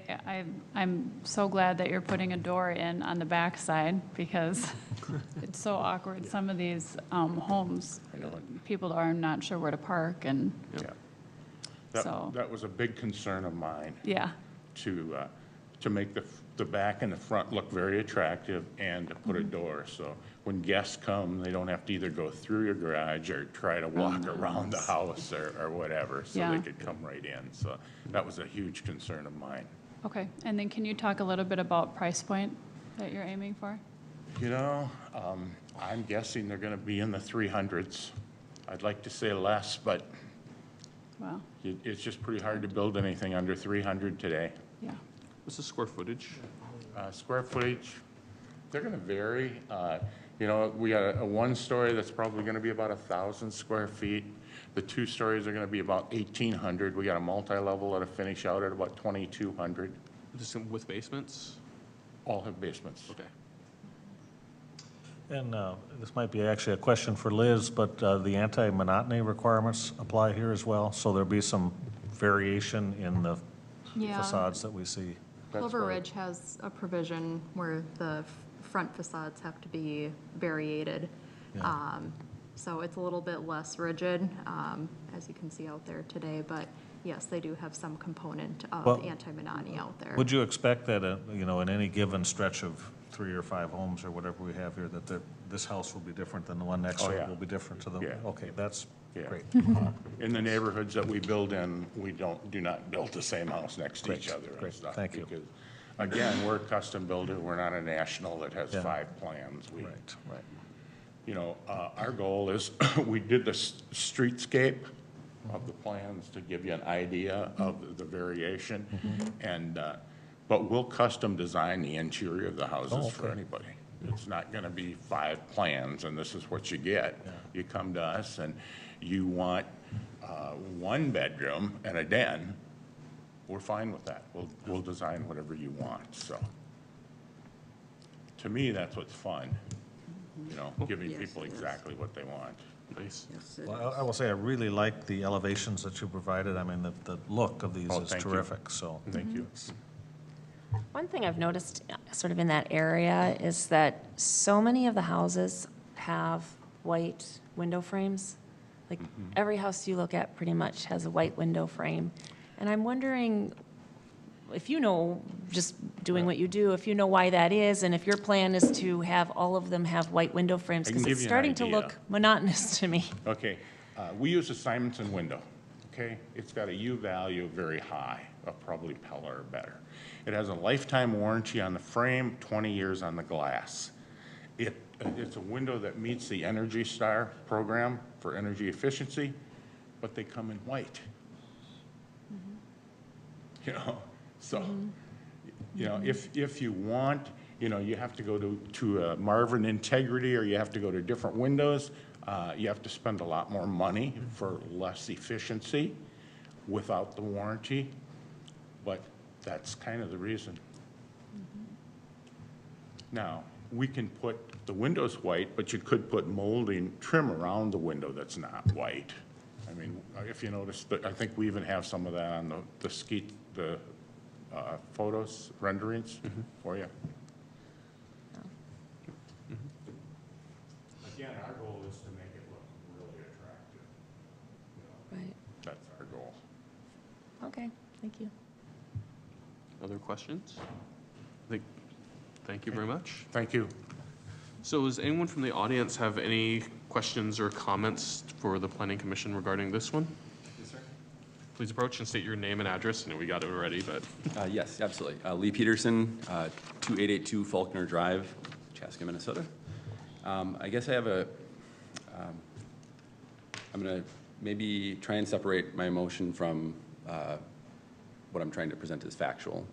Yeah, I'm so glad that you're putting a door in on the backside because it's so awkward. Some of these homes, people are not sure where to park and, Yeah. So- That was a big concern of mine, yeah. to make the back and the front look very attractive and to put a door. So when guests come, they don't have to either go through your garage or try to walk around the house or whatever. So Yeah. they could come right in. So that was a huge concern of mine. Okay, and then can you talk a little bit about price point that you're aiming for? You know, I'm guessing they're going to be in the 300s. I'd like to say less, but Wow, it's just pretty hard to build anything under 300 today. yeah. What's the square footage? Square footage, they're going to vary. You know, we got a one-story that's probably going to be about 1,000 square feet. The two stories are going to be about 1,800. We got a multi-level that'll finish out at about 2,200. This with basements? All have basements. Okay. And this might be actually a question for Liz, but the anti-monotony requirements apply here as well? So there'll be some variation in the Yeah. facades that we see? Clover right. Ridge has a provision where the front facades have to be variated. Yeah. So it's a little bit less rigid, as you can see out there today, but yes, they do have some component Well, of anti-monotony out there. Would you expect that, you know, in any given stretch of 3 or 5 homes or whatever we have here, that this house will be different than the one next Oh, to it yeah. will be different to the? Yeah. Okay, that's Yeah. great. In the neighborhoods that we build in, we do not build the same house next to each Great, other and great. stuff. Thank you. Because, again, we're a custom builder. We're not a national that has Yeah. 5 plans. We, Right, right. you know, our goal is, we did the streetscape of the plans to give you an idea of the variation. And, but we'll custom design the interior of the houses for okay. anybody. It's not gonna be 5 plans and this is what you get. You come to us and you want 1 bedroom and a den, we're fine with that. We'll design whatever you want, so. To me, that's what's fun, you know, giving Yes, people it is. exactly what they want. Nice. Yes, it Well, is. I will say, I really like the elevations that you provided. I mean, the look of these Oh, is thank you. terrific, so. Thank you. One thing I've noticed sort of in that area is that so many of the houses have white window frames. Like every house you look at pretty much has a white window frame. And I'm wondering if you know, just doing what you do, if you know why that is, and if your plan is to have all of them have white window frames, I can because give it's you an starting to idea. look monotonous to me. Okay, we use a Simonson window, okay? It's got a U value very high, of probably Pella or better. It has a lifetime warranty on the frame, 20 years on the glass. It's a window that meets the Energy Star program for energy efficiency, but they come in white. You know, so, you know, if you want, you know, you have to go to Marvin Integrity, or you have to go to different windows. You have to spend a lot more money for less efficiency without the warranty, but that's kind of the reason. Now, we can put the windows white, but you could put molding trim around the window that's not white. I mean, if you notice, I think we even have some of that on the photos, renderings for you. Again, our goal is to make it look really attractive. You know, Right. that's our goal. Okay, thank you. Other questions? Thank you very much. Thank you. So does anyone from the audience have any questions or comments for the Planning Commission regarding this one? Yes, sir. Please approach and state your name and address. I know we got it already, but Yes, absolutely. Lee Peterson, 2882 Faulkner Drive, Chaska, Minnesota. I guess I have I'm going to maybe try and separate my emotion from what I'm trying to present as factual.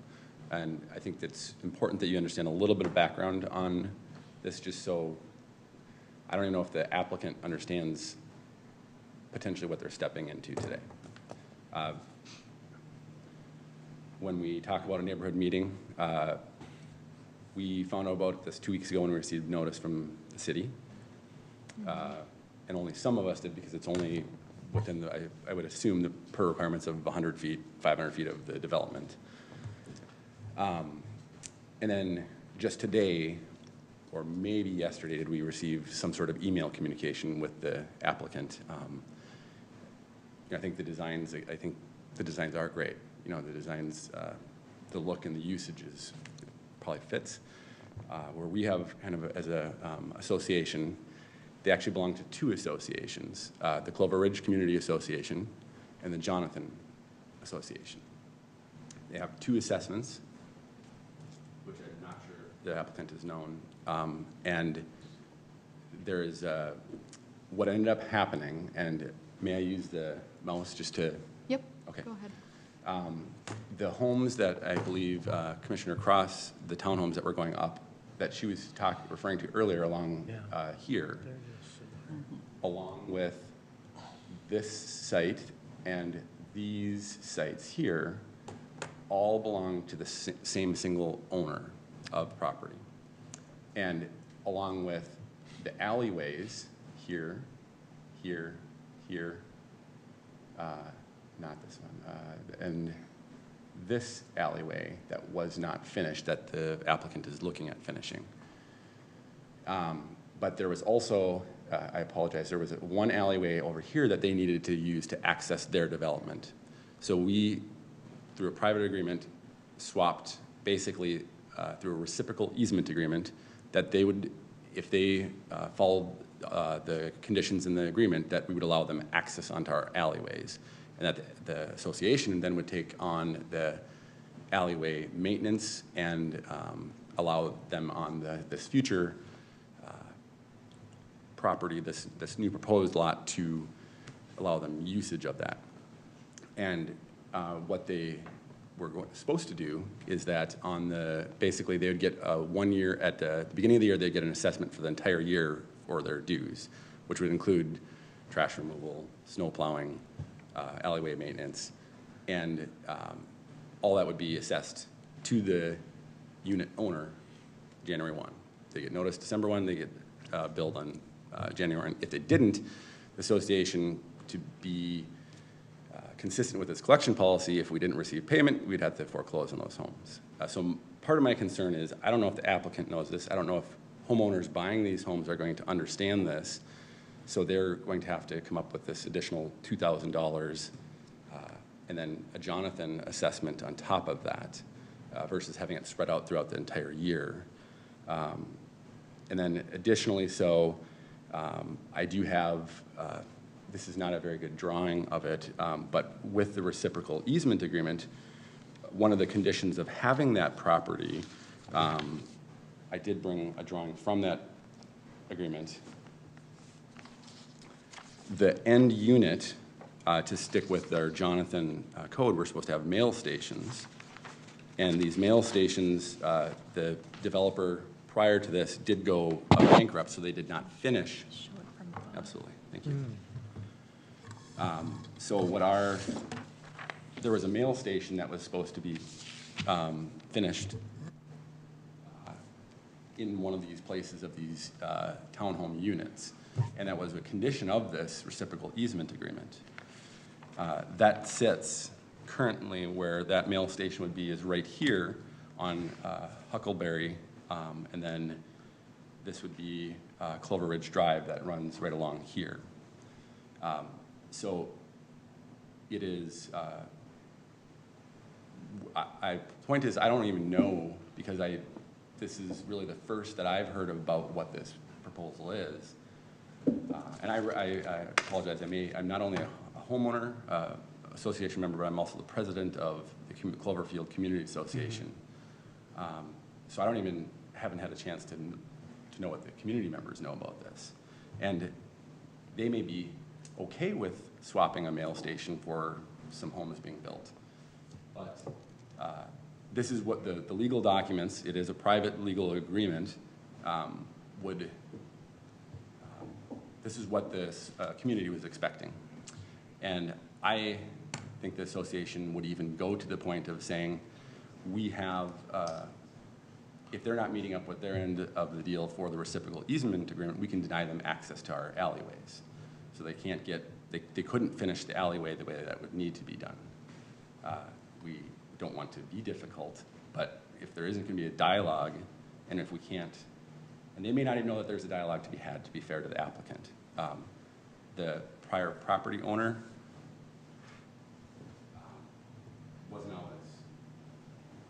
And I think it's important that you understand a little bit of background on this, just so I don't even know if the applicant understands potentially what they're stepping into today. When we talk about a neighborhood meeting, we found out about this 2 weeks ago when we received notice from the city. and only some of us did because it's only within the, I would assume, the per requirements of 100 feet, 500 feet of the development. And then just today, or maybe yesterday, did we receive some sort of email communication with the applicant. I think the designs are great. You know, the designs, the look and the usage is probably fits. Where we have kind of as a association, they actually belong to two associations, the Clover Ridge Community Association and the Jonathan Association. They have two assessments, which I'm not sure the applicant is known. And there is what ended up happening, and may I use the mouse just to? Yep. Okay. Go ahead. The homes that I believe Commissioner Cross, the townhomes that were going up, that she was referring to earlier along here, along with this site and these sites here, all belong to the same single owner of property. And along with the alleyways here, here, here, not this one, and this alleyway that was not finished, that the applicant is looking at finishing. But there was also, I apologize, there was one alleyway over here that they needed to use to access their development. So we, through a private agreement, swapped basically through a reciprocal easement agreement that they would, if they followed the conditions in the agreement, that we would allow them access onto our alleyways. And that the association then would take on the alleyway maintenance and allow them on this future property, this new proposed lot, to allow them usage of that. And what they were supposed to do is that on the, basically they would get 1 year, at the beginning of the year, they'd get an assessment for the entire year for their dues, which would include trash removal, snow plowing, alleyway maintenance, and all that would be assessed to the unit owner January 1. They get notice December 1, they get billed on January 1. If they didn't, the association, to be consistent with its collection policy, if we didn't receive payment, we'd have to foreclose on those homes. So part of my concern is, I don't know if the applicant knows this, I don't know if homeowners buying these homes are going to understand this, so they're going to have to come up with this additional $2,000 and then a Jonathan assessment on top of that versus having it spread out throughout the entire year. And then additionally, so I do have, this is not a very good drawing of it, but with the reciprocal easement agreement, one of the conditions of having that property, I did bring a drawing from that agreement. The end unit, to stick with our Jonathan code, we're supposed to have mail stations. And these mail stations, the developer prior to this did go bankrupt, so they did not finish. Absolutely, thank you. So there was a mail station that was supposed to be finished in one of these places of these townhome units. And that was a condition of this reciprocal easement agreement. That sits currently where that mail station would be is right here on Huckleberry, and then this would be Clover Ridge Drive that runs right along here. So it is, point is, I don't even know, because this is really the first that I've heard about what this proposal is. And I apologize, I'm not only a homeowner association member, but I'm also the president of the Cloverfield Community Association. So I haven't had a chance to know what the community members know about this. And they may be okay with swapping a mail station for some homes being built. But this is what the legal documents, it is a private legal agreement, this is what this community was expecting. And I think the association would even go to the point of saying, we have if they're not meeting up with their end of the deal for the reciprocal easement agreement, we can deny them access to our alleyways. So they can't get, they couldn't finish the alleyway the way that would need to be done. We don't want to be difficult, but if there isn't going to be a dialogue, and if we can't, and they may not even know that there's a dialogue to be had, to be fair to the applicant. The prior property owner wasn't always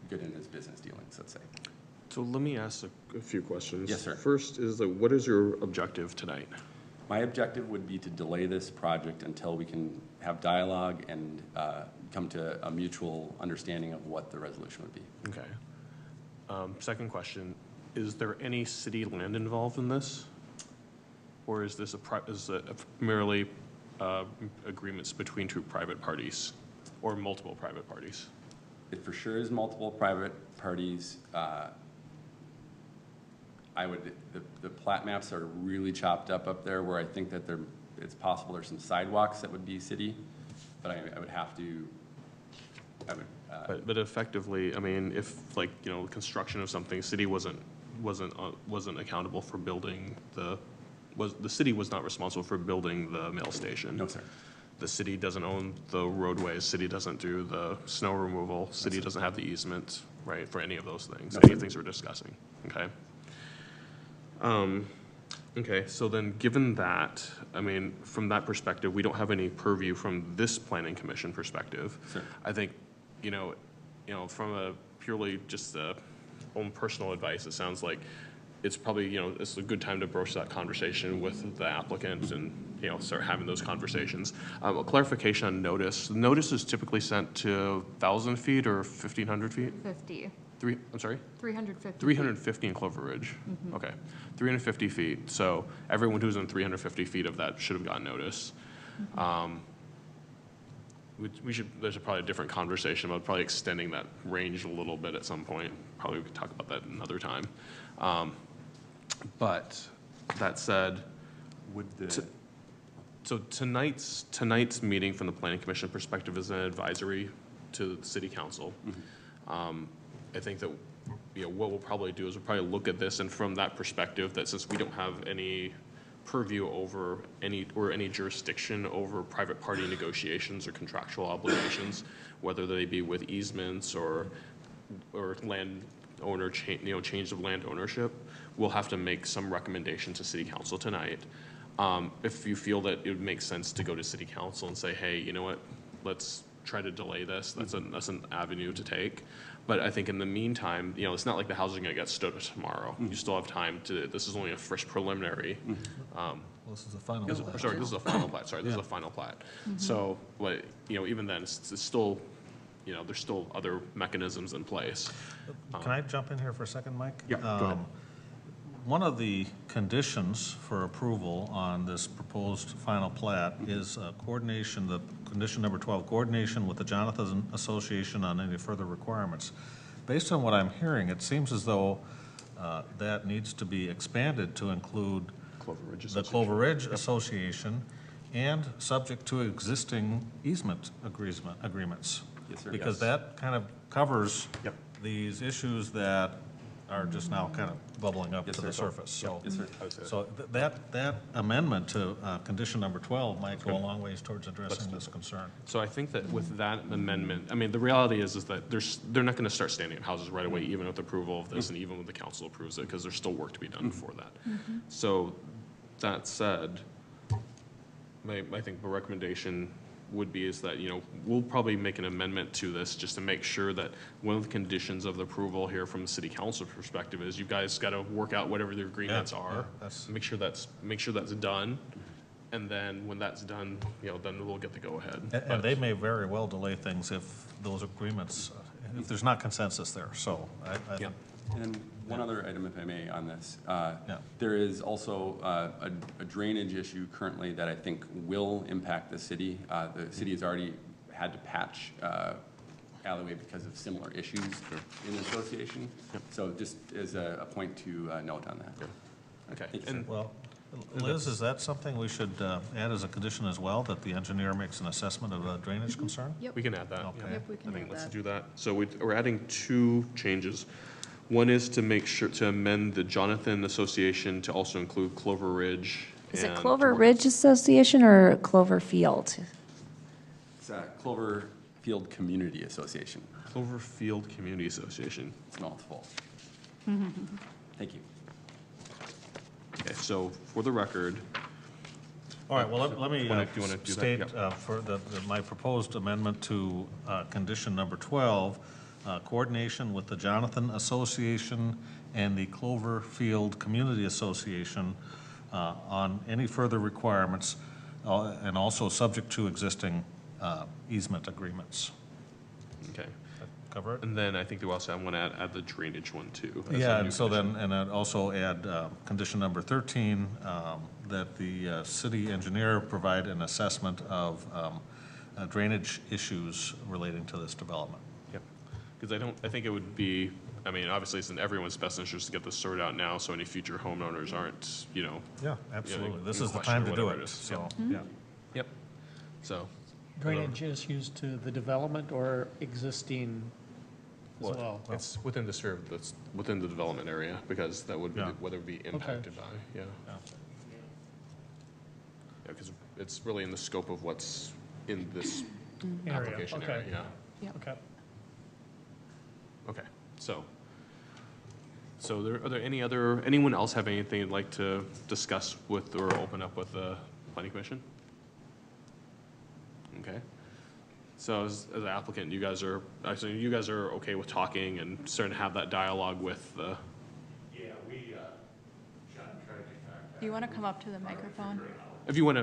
good in his business dealings, let's say. So let me ask a few questions. Yes, sir. First is, like, what is your objective tonight? My objective would be to delay this project until we can have dialogue and come to a mutual understanding of what the resolution would be. Okay. Second question, is there any city land involved in this? Or is this merely agreements between two private parties or multiple private parties? It for sure is multiple private parties. The plat maps are really chopped up there where I think that it's possible there's some sidewalks that would be city, but I would have to, But effectively, I mean, if, like, you know, construction of something, city wasn't accountable for building the city was not responsible for building the mail station. No, sir. The city doesn't own the roadways, city doesn't do the snow removal, city doesn't have the easement, right, for any of those things, any things we're discussing, okay? Okay, so then given that, I mean, from that perspective, we don't have any purview from this planning commission perspective. Sure. I think, you know, from a purely just own personal advice, it sounds like it's probably, you know, it's a good time to broach that conversation with the applicant and, you know, start having those conversations. A clarification on notice. Notice is typically sent to 1,000 feet or 1,500 feet? 50, I'm sorry? 350. 350 in Clover Ridge. Okay, 350 feet. So everyone who's in 350 feet of that should have gotten notice. There's probably a different conversation about probably extending that range a little bit at some point. Probably we could talk about that another time. But that said, so tonight's meeting from the Planning Commission perspective is an advisory to the City Council. I think that, you know, what we'll probably do is we'll probably look at this, and from that perspective, that since we don't have any purview over any jurisdiction over private party negotiations or contractual obligations, whether they be with easements or land owner change of land ownership, we'll have to make some recommendation to City Council tonight. If you feel that it would make sense to go to City Council and say, hey, you know what, let's try to delay this, that's an avenue to take. But I think in the meantime, you know, it's not like the house is going to get stood tomorrow. You still have time to, this is only a first preliminary. This is the final. This is a final plat, sorry, this is a final plat. So, but, you know, even then, it's still, you know, there's still other mechanisms in place. Can I jump in here for a second, Mike? Yeah, go ahead. One of the conditions for approval on this proposed final plat is coordination, the condition number 12, coordination with the Jonathan Association on any further requirements. Based on what I'm hearing, it seems as though that needs to be expanded to include the Clover Ridge Association and subject to existing easement agreements. Yes, sir. Because that kind of covers these issues that are just now kind of bubbling up to the surface. So, so that amendment to condition number 12 might go a long ways towards addressing this concern. So I think that with that amendment, I mean, the reality is that they're not going to start standing up houses right away, even with approval of this, and even when the council approves it, because there's still work to be done before that. So that said, I think the recommendation would be is that, you know, we'll probably make an amendment to this just to make sure that one of the conditions of the approval here from the city council perspective is you guys got to work out whatever the agreements are, make sure that's done, and then when that's done, you know, then we'll get the go ahead. And they may very well delay things if those agreements, if there's not consensus there. So I think. And one other item, if I may, on this. There is also a drainage issue currently that I think will impact the city. The city has already had to patch alleyway because of similar issues in the association. So just as a point to note on that. Okay. Thank you, sir. Well, Liz, is that something we should add as a condition as well, that the engineer makes an assessment of a drainage concern? Yep. We can add that. Okay. Yeah. Yep, we can I think add let's that. do that. So we're adding two changes. One is to make sure to amend the Jonathan Association to also include Clover Ridge. Is it and Clover Ridge Association or Clover Field? It's Cloverfield Community Association. Cloverfield Community Association. It's a mouthful. Thank you. Okay, so for the record, All right, well, let me do you wanna do that? state Yep. for my proposed amendment to condition number 12, coordination with the Jonathan Association and the Cloverfield Community Association on any further requirements, and also subject to existing easement agreements. okay. Cover it? And then I think we also, I want to add the drainage one too. as a Yeah, new and so condition. then, and I'd also add condition number 13, that the city engineer provide an assessment of drainage issues relating to this development. Yep. Because I think it would be, I mean, obviously it's in everyone's best interest to get this sorted out now, so any future homeowners aren't, Yeah, absolutely. in This is the question time or to do whatever it, it is. so, Yep. yeah. Yep. So, Drainage issues to the development or existing as well? it's within the sphere, that's within the development area, because that would be, Yeah. whether it be impacted by, yeah. Yeah. Yeah, because it's really in the scope of what's in this Area, application okay. area, yeah. Okay. Okay, so are there anyone else have anything they'd like to discuss with or open up with the planning commission? Okay, so as an applicant, you guys are okay with talking and starting to have that dialogue with the, Yeah, we, John tried to contact. Do you want to come up to the microphone? if you want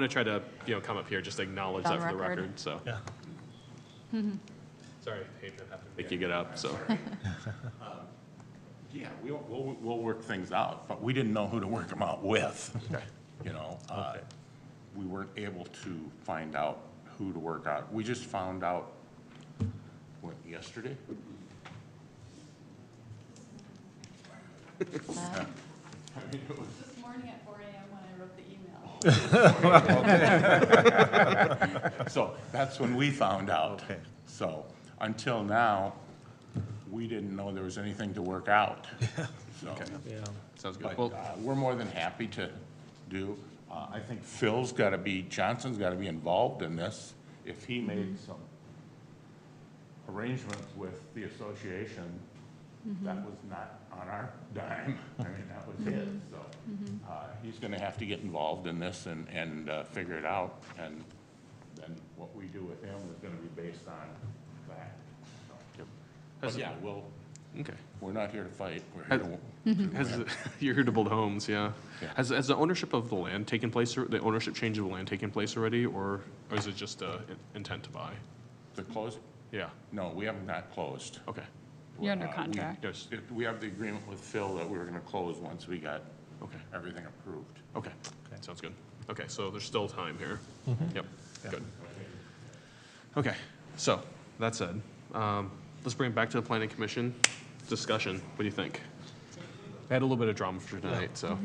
to try to, come up here, just acknowledge On that for the record. record, so. Yeah. Sorry, hate to have to make you get up, so. Yeah, we'll work things out, but we didn't know who to work them out with. Okay. You know, we weren't able to find out who to work out. We just found out, yesterday? This morning at 4 a.m. when I wrote the email. So that's when we found out. Okay. So until now, we didn't know there was anything to work out. So, Yeah. Sounds good. but Well, we're more than happy to do. I think Johnson's got to be involved in this. If he made some arrangements with the association, that was not on our dime. I mean, that was his, so. He's gonna have to get involved in this and figure it out, and then what we do with him is gonna be based on that. So, But yeah, okay. we're not here to fight, we're here to win. You're here to build homes, yeah. Yeah. Has the ownership of the land taken place, or the ownership change of the land taken place already, or is it just intent to buy? The close, Yeah, no, we have not closed. okay. You're under We- contract. Yes, We have the agreement with Phil that we were gonna close once we got okay, everything approved. okay, sounds good. Okay, so there's still time here. Yep, good. Okay, so, that said, let's bring it back to the planning commission discussion. What do you think? I had a little bit of drama for tonight, so.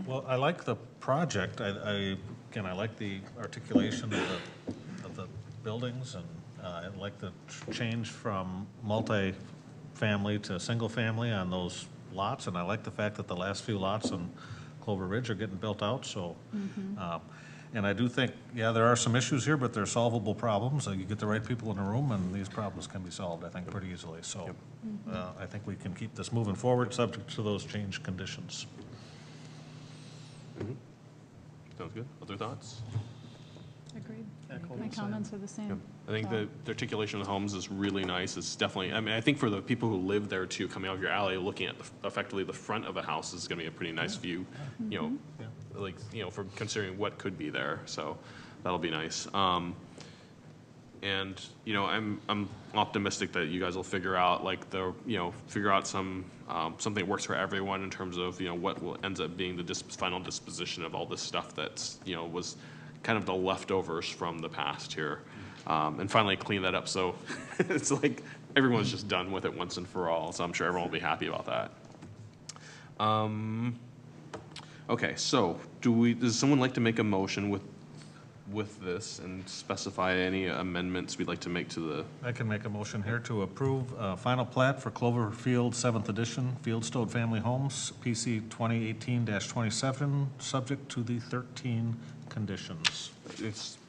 Well, I like the project. I like the articulation of the buildings, and I like the change from multi-family to single-family on those lots, and I like the fact that the last few lots on Clover Ridge are getting built out, so. And I do think, yeah, there are some issues here, but they're solvable problems. You get the right people in the room, and these problems can be solved, I think, pretty easily. So I think we can keep this moving forward, subject to those change conditions. Sounds good. Other thoughts? Agreed. Echo My the same. comments are the same. I think the articulation of the homes is really nice. It's definitely, I mean, I think for the people who live there too, coming out of your alley, looking at effectively the front of a house is gonna be a pretty nice view, like, for considering what could be there, so that'll be nice. And, I'm optimistic that you guys will figure out, figure out something that works for everyone in terms of, what ends up being the final disposition of all this stuff that's, was kind of the leftovers from the past here. And finally clean that up, so it's like everyone's just done with it once and for all, so I'm sure everyone will be happy about that. Okay, so does someone like to make a motion with with this and specify any amendments we'd like to make to the, I can make a motion here to approve final plat for Cloverfield 7th Edition, Fieldstone Family Homes, PC 2018-27, subject to the 13 conditions.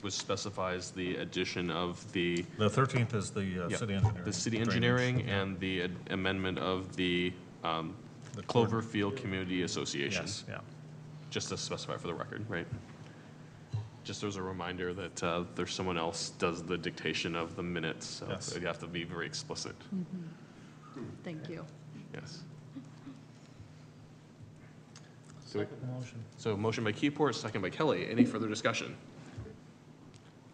which specifies the addition of the, The 13th is the yeah, city engineering. the city drainage. engineering and the amendment of the Cloverfield Community Association. Yes, yeah. Just to specify for the record, right? Just as a reminder that there's someone else does the dictation of the minutes, so Yes. you have to be very explicit. Thank you. Yes. Second motion. So motion by Keyport, second by Kelly. Any further discussion?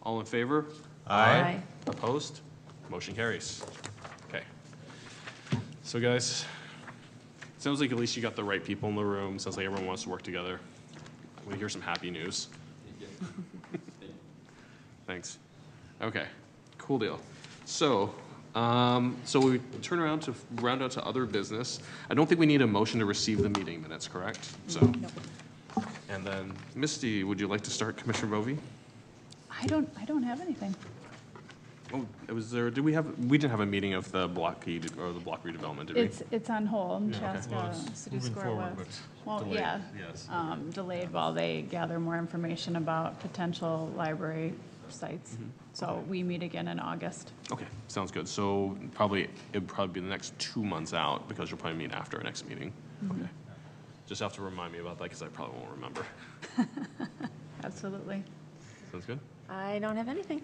All in favor? Aye. Opposed? Motion carries. Okay. So guys, sounds like at least you got the right people in the room. Sounds like everyone wants to work together. I want to hear some happy news. Thanks. Okay, cool deal. So, so we turn around to round out to other business. I don't think we need a motion to receive the meeting minutes, correct? So, and then Misty, would you like to start, Commissioner Bovee? I don't have anything. Oh, was there, we didn't have a meeting of the block redevelopment, did we? It's on hold, Yeah, okay. Chaska, Well, it's City moving Square forward, West. but Well, delayed. yeah, Yes. delayed while they gather more information about potential library sites. So we meet again in August. Okay, sounds good. So it'd probably be the next 2 months out because you'll probably meet after our next meeting. Okay. Just have to remind me about that because I probably won't remember. Absolutely. Sounds good? I don't have anything.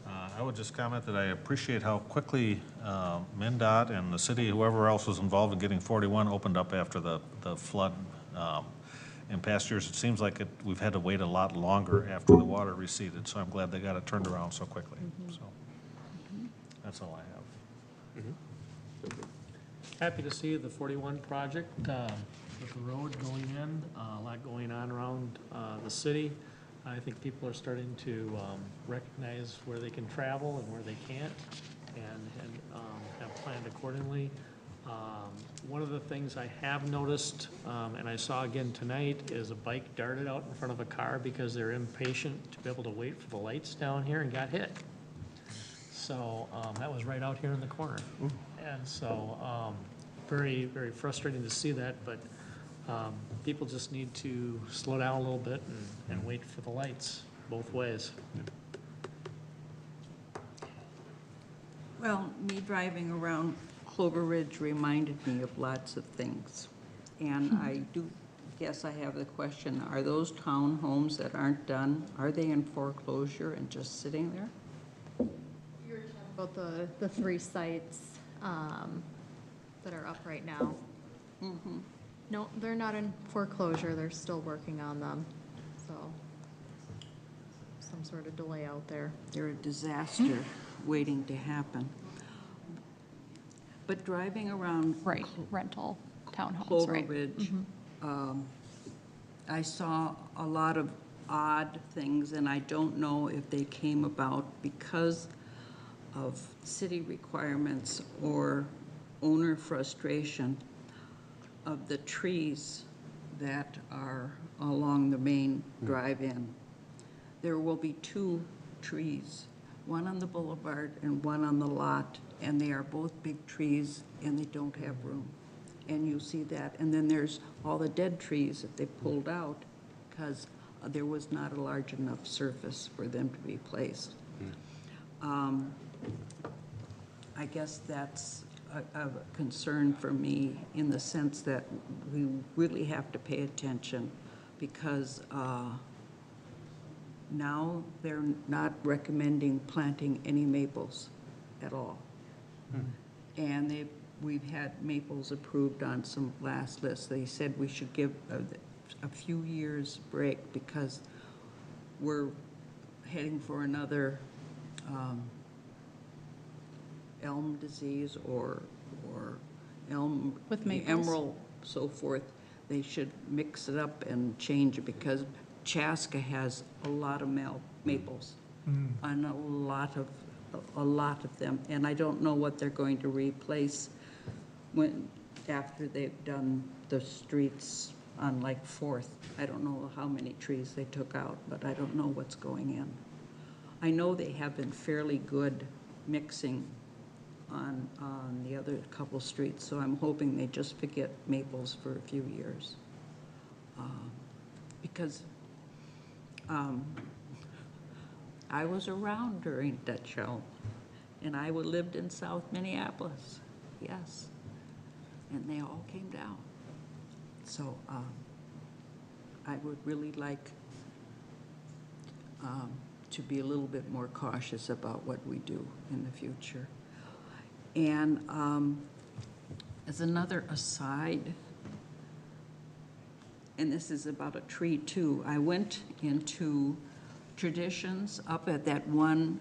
I would just comment that I appreciate how quickly MnDOT and the city, whoever else was involved in getting 41 opened up after the flood. In past years, it seems like we've had to wait a lot longer after the water receded, so I'm glad they got it turned around so quickly. So that's all I have. Happy to see the 41 project with the road going in, a lot going on around the city. I think people are starting to recognize where they can travel and where they can't, and have planned accordingly. One of the things I have noticed, and I saw again tonight, is a bike darted out in front of a car because they're impatient to be able to wait for the lights down here and got hit. So that was right out here in the corner. And so very, very frustrating to see that, but people just need to slow down a little bit and wait for the lights both ways. Well, me driving around Clover Ridge reminded me of lots of things. And I do guess I have the question, are those townhomes that aren't done, are they in foreclosure and just sitting there? You're talking about the 3 sites that are up right now. No, they're not in foreclosure. They're still working on them. So some sort of delay out there. They're a disaster waiting to happen. But driving around Right, rental townhomes, Clover right? Ridge, I saw a lot of odd things, and I don't know if they came about because of city requirements or owner frustration of the trees that are along the main drive-in. There will be 2 trees, one on the boulevard and one on the lot, and they are both big trees and they don't have room. And you see that. And then there's all the dead trees that they pulled out because there was not a large enough surface for them to be placed. I guess that's a concern for me in the sense that we really have to pay attention because now they're not recommending planting any maples at all. And we've had maples approved on some last lists. They said we should give a few years break because we're heading for another elm disease or elm, With the maples? emerald, so forth. They should mix it up and change it because Chaska has a lot of maples and a lot of them. And I don't know what they're going to replace after they've done the streets on like Fourth. I don't know how many trees they took out, but I don't know what's going in. I know they have been fairly good mixing on the other couple streets, so I'm hoping they just forget maples for a few years. Because I was around during that show, and I lived in South Minneapolis, yes, and they all came down. So I would really like to be a little bit more cautious about what we do in the future. And as another aside, and this is about a tree too, I went into Traditions up at that one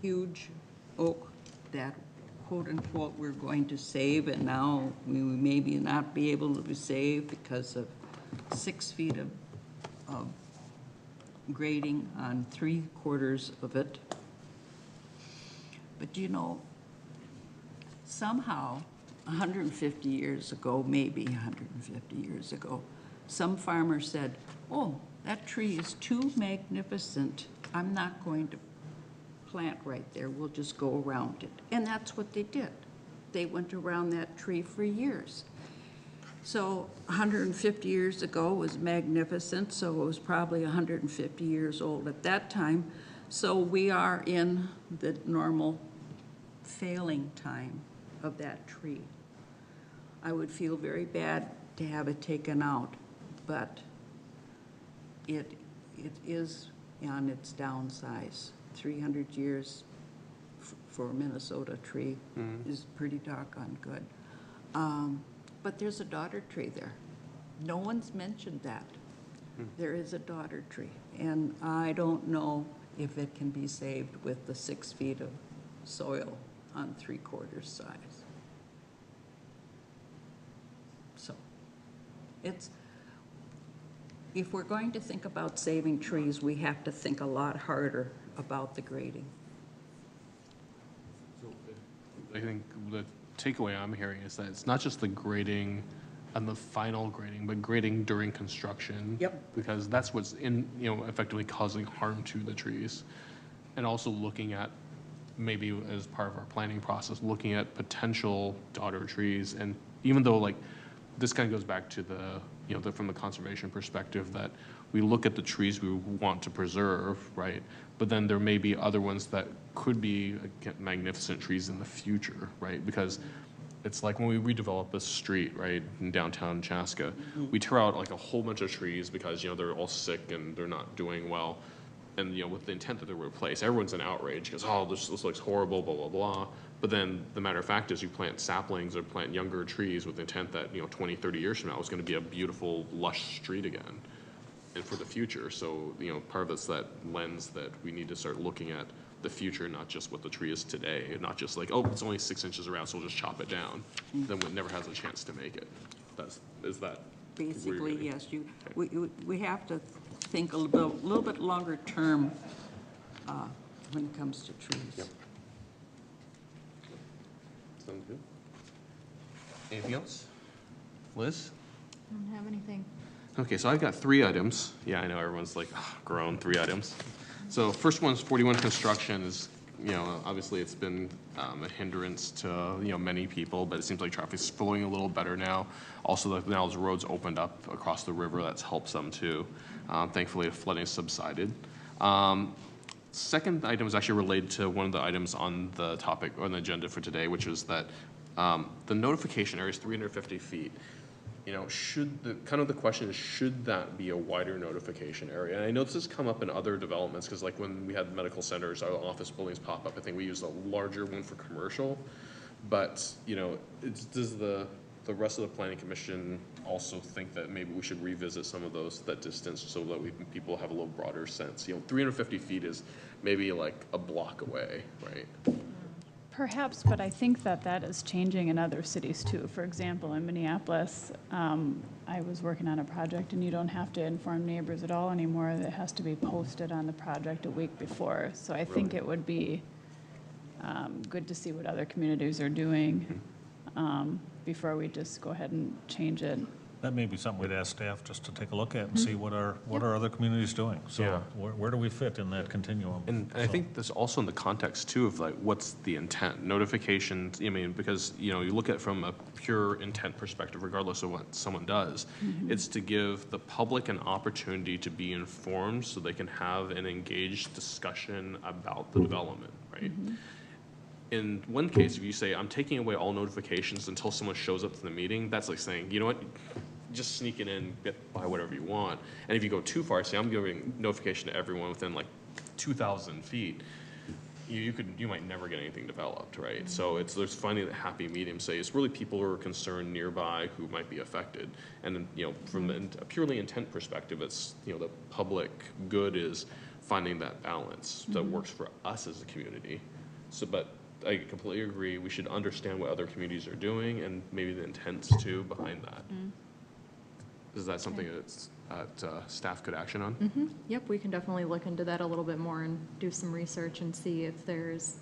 huge oak that quote unquote we're going to save, and now we maybe not be able to save because of 6 feet of grading on 3/4 of it. But you know, somehow 150 years ago, maybe 150 years ago, some farmer said, oh, that tree is too magnificent. I'm not going to plant right there. We'll just go around it. And that's what they did. They went around that tree for years. So 150 years ago was magnificent, so it was probably 150 years old at that time. So we are in the normal failing time of that tree. I would feel very bad to have it taken out, but it is on its downsize. 300 years for a Minnesota tree is pretty doggone good. But there's a daughter tree there. No one's mentioned that. There is a daughter tree, and I don't know if it can be saved with the 6 feet of soil on 3/4 size. So it's, if we're going to think about saving trees, we have to think a lot harder about the grading. I think the takeaway I'm hearing is that it's not just the grading and the final grading, but grading during construction. Yep. Because that's what's effectively causing harm to the trees. And also looking at, maybe as part of our planning process, looking at potential daughter trees. And even though like, this kind of goes back to from the conservation perspective, that we look at the trees we want to preserve, right? But then there may be other ones that could be magnificent trees in the future, right? Because it's like when we redevelop a street, right, in downtown Chaska, we tear out like a whole bunch of trees because, they're all sick and they're not doing well. And, with the intent that they're replaced, everyone's in outrage because, oh, this looks horrible, blah, blah, blah. But then the matter of fact is you plant saplings or plant younger trees with the intent that, 20, 30 years from now, it's going to be a beautiful, lush street again and for the future. So, part of it's that lens that we need to start looking at the future, not just what the tree is today, and not just like, oh, it's only 6 inches around, so we'll just chop it down. Then it never has a chance to make it. Is that Basically, really? yes. We have to think a little bit longer term when it comes to trees. Yep. Sounds good. Anything else? Liz? I don't have anything. Okay, so I've got 3 items. Yeah, I know everyone's like, grown, 3 items. So first one's 41 construction is, obviously it's been a hindrance to, many people, but it seems like traffic's flowing a little better now. Also, now the roads opened up across the river, that's helped some too. Thankfully, the flooding subsided. Second item is actually related to one of the items on the topic, on the agenda for today, which is that the notification area is 350 feet. The question is, should that be a wider notification area? And I know this has come up in other developments, because like when we had medical centers, our office buildings pop up, I think we used a larger one for commercial. But, does the rest of the planning commission also think that maybe we should revisit some of that distance so that people have a little broader sense? 350 feet is maybe like a block away, right? Perhaps, but I think that is changing in other cities too. For example, in Minneapolis, I was working on a project, and you don't have to inform neighbors at all anymore. It has to be posted on the project a week before. So I think it would be good to see what other communities are doing before we just go ahead and change it. That may be something we'd ask staff just to take a look at and see what are other communities doing? So Yeah. where do we fit in that continuum? And I think this also in the context too of like, what's the intent? Notifications, I mean, because, you know, you look at it from a pure intent perspective, regardless of what someone does, it's to give the public an opportunity to be informed so they can have an engaged discussion about the development, right? In one case, if you say, I'm taking away all notifications until someone shows up to the meeting, that's like saying, you know what, just sneak it in, get by whatever you want. And if you go too far, say, I'm giving notification to everyone within like 2,000 feet, you might never get anything developed, right? So there's finding the happy medium, say, it's really people who are concerned nearby who might be affected. And then, you know, from a purely intent perspective, it's, you know, the public good is finding that balance that works for us as a community. So, but I completely agree, we should understand what other communities are doing and maybe the intents too behind that. Is that something that staff could action on? Yep, we can definitely look into that a little bit more and do some research and see if there's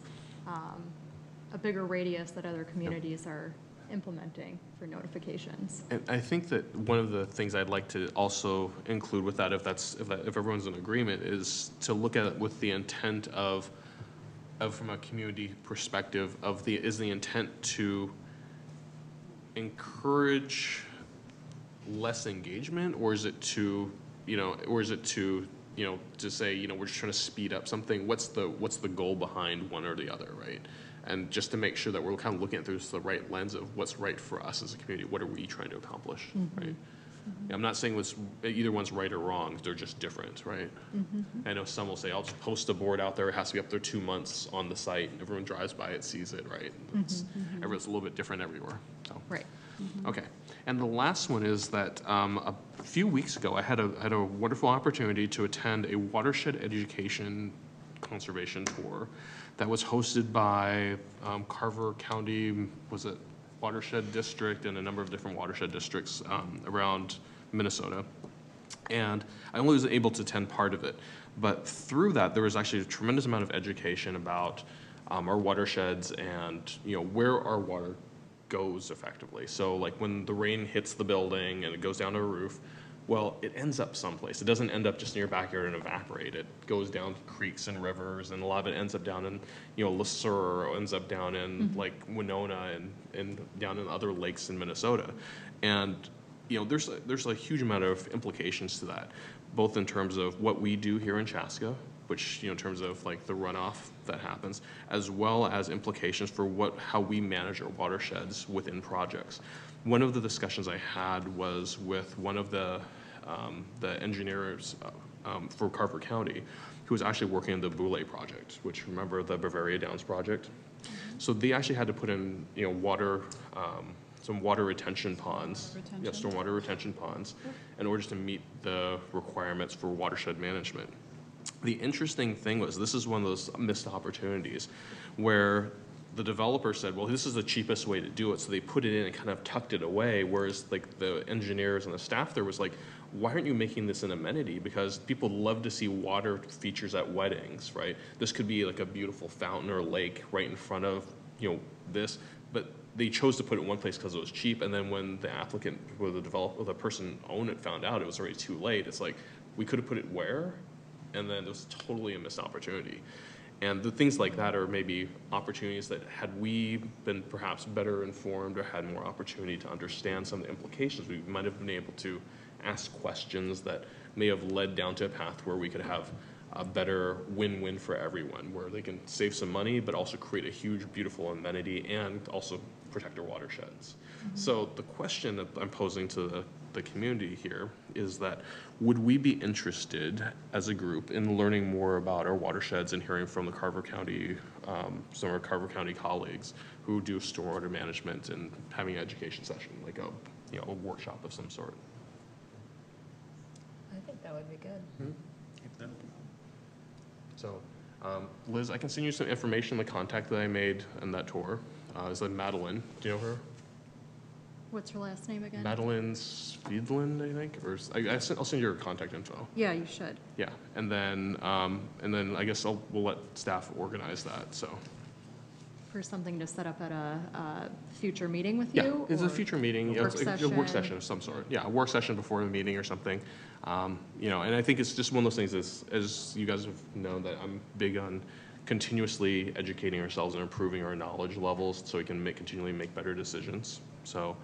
a bigger radius that other communities are implementing for notifications. And I think that one of the things I'd like to also include with that, if everyone's in agreement, is to look at it with the intent of from a community perspective is the intent to encourage less engagement, or is it to, you know, to say, you know, we're just trying to speed up something? What's the goal behind one or the other, right? And just to make sure that we're kind of looking at through the right lens of what's right for us as a community. What are we trying to accomplish, right? I'm not saying either one's right or wrong. They're just different, right? I know some will say, I'll just post a board out there. It has to be up there 2 months on the site. Everyone drives by it, sees it, right? Everyone's a little bit different everywhere. So. Right. Okay. And the last one is that a few weeks ago, I had a wonderful opportunity to attend a watershed education conservation tour that was hosted by Carver County, was it Watershed District, and a number of different watershed districts around Minnesota. And I only was able to attend part of it. But through that, there was actually a tremendous amount of education about our watersheds and, you know, where our water goes effectively. So like when the rain hits the building and it goes down to a roof, well, it ends up someplace. It doesn't end up just in your backyard and evaporate. It goes down creeks and rivers, and a lot of it ends up down in, you know, Le Sueur, or ends up down in like Winona and down in other lakes in Minnesota. And, you know, there's a huge amount of implications to that, both in terms of what we do here in Chaska, which, you know, in terms of like the runoff that happens, as well as implications for how we manage our watersheds within projects. One of the discussions I had was with one of the engineers for Carver County, who was actually working on the Boulay project, which, remember, the Bavaria Downs project. So they actually had to put in, you know, some water retention ponds, stormwater retention ponds, in order to meet the requirements for watershed management. The interesting thing was, this is one of those missed opportunities where the developer said, well, this is the cheapest way to do it, so they put it in and kind of tucked it away, whereas like the engineers and the staff there was like, why aren't you making this an amenity? Because people love to see water features at weddings, right? This could be like a beautiful fountain or lake right in front of, you know, this, but they chose to put it in one place because it was cheap, and then when the applicant, or the developer, or the person who owned it found out, it was already too late. It's like, we could have put it where? And then it was totally a missed opportunity. And the things like that are maybe opportunities that, had we been perhaps better informed or had more opportunity to understand some of the implications, we might have been able to ask questions that may have led down to a path where we could have a better win-win for everyone, where they can save some money but also create a huge, beautiful amenity and also protect our watersheds. So the question that I'm posing to the community here is that, would we be interested as a group in learning more about our watersheds and hearing from the Carver County, some of our Carver County colleagues who do stormwater management, and having an education session, like a workshop of some sort? I think that would be good. So, Liz, I can send you some information, the contact that I made on that tour. Is that Madeline? Do you know her? What's her last name again? Madeline Svedland, I think, or I'll send you her contact info. Yeah, you should. Yeah, and then I guess we'll let staff organize that. So, for something to set up at a future meeting with Yeah, you? it's a or future meeting, a you know, work it's a work session? session of some sort. Yeah, a work session before the meeting or something. You know, and I think it's just one of those things, as you guys have known, that I'm big on continuously educating ourselves and improving our knowledge levels so we can continually make better decisions. So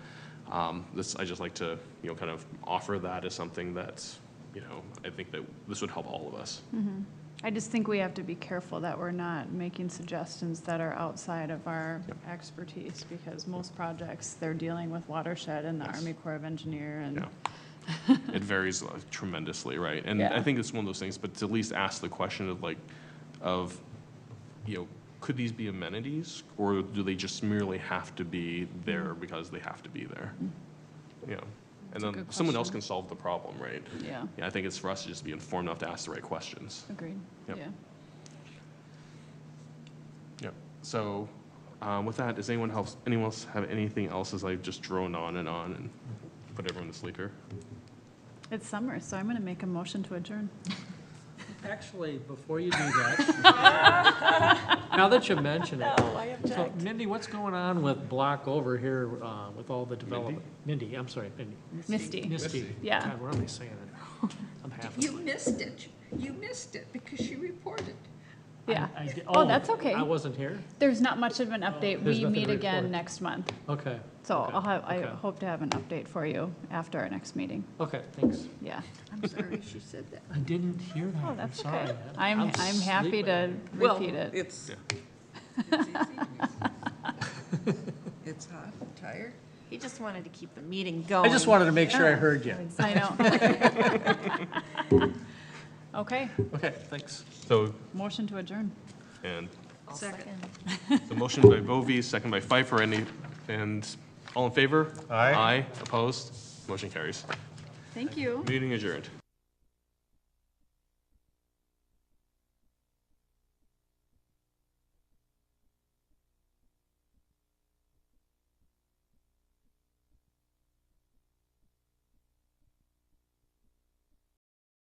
I just like to, you know, kind of offer that as something that's, you know, I think that this would help all of us. I just think we have to be careful that we're not making suggestions that are outside of our expertise, because most projects, they're dealing with watershed and the Army Corps of Engineer and. Yeah. It varies tremendously, right? And I Yeah. think it's one of those things, but to at least ask the question of, you know, could these be amenities, or do they just merely have to be there because they have to be there? You know, and That's a then good someone else question. can solve the problem, right? Yeah, Yeah, I think it's for us to just be informed enough to ask the right questions. agreed, Yep. yeah. Yep. So, with that, does anyone else have anything else as I've just droned on and put everyone to sleep here? It's summer, so I'm gonna make a motion to adjourn. Actually, before you do that, now that you mention it. So Mindy, what's going on with Block over here with all the development? Mindy, I'm sorry, Mindy. Misty. Misty. Yeah. God, what am I saying? I'm half You asleep. missed it. You missed it because she reported. Yeah. I did- Oh, that's okay. I wasn't here? There's not much of an update. there's We nothing meet to again report. next month. Okay. So okay, I okay. hope to have an update for you after our next meeting. Okay, thanks. Yeah. I'm sorry she said that. I didn't hear that. Oh, that's I'm sorry. okay. I'm happy to repeat it. It's it's hot and tired. He just wanted to keep the meeting I going. just wanted to make sure I heard you. I know. Okay, Okay, thanks. So, motion to adjourn. and Second. the motion by Bovee, second by Pfeiffer, and all in favor? Aye. Aye, opposed? Motion carries. Thank you. Meeting adjourned.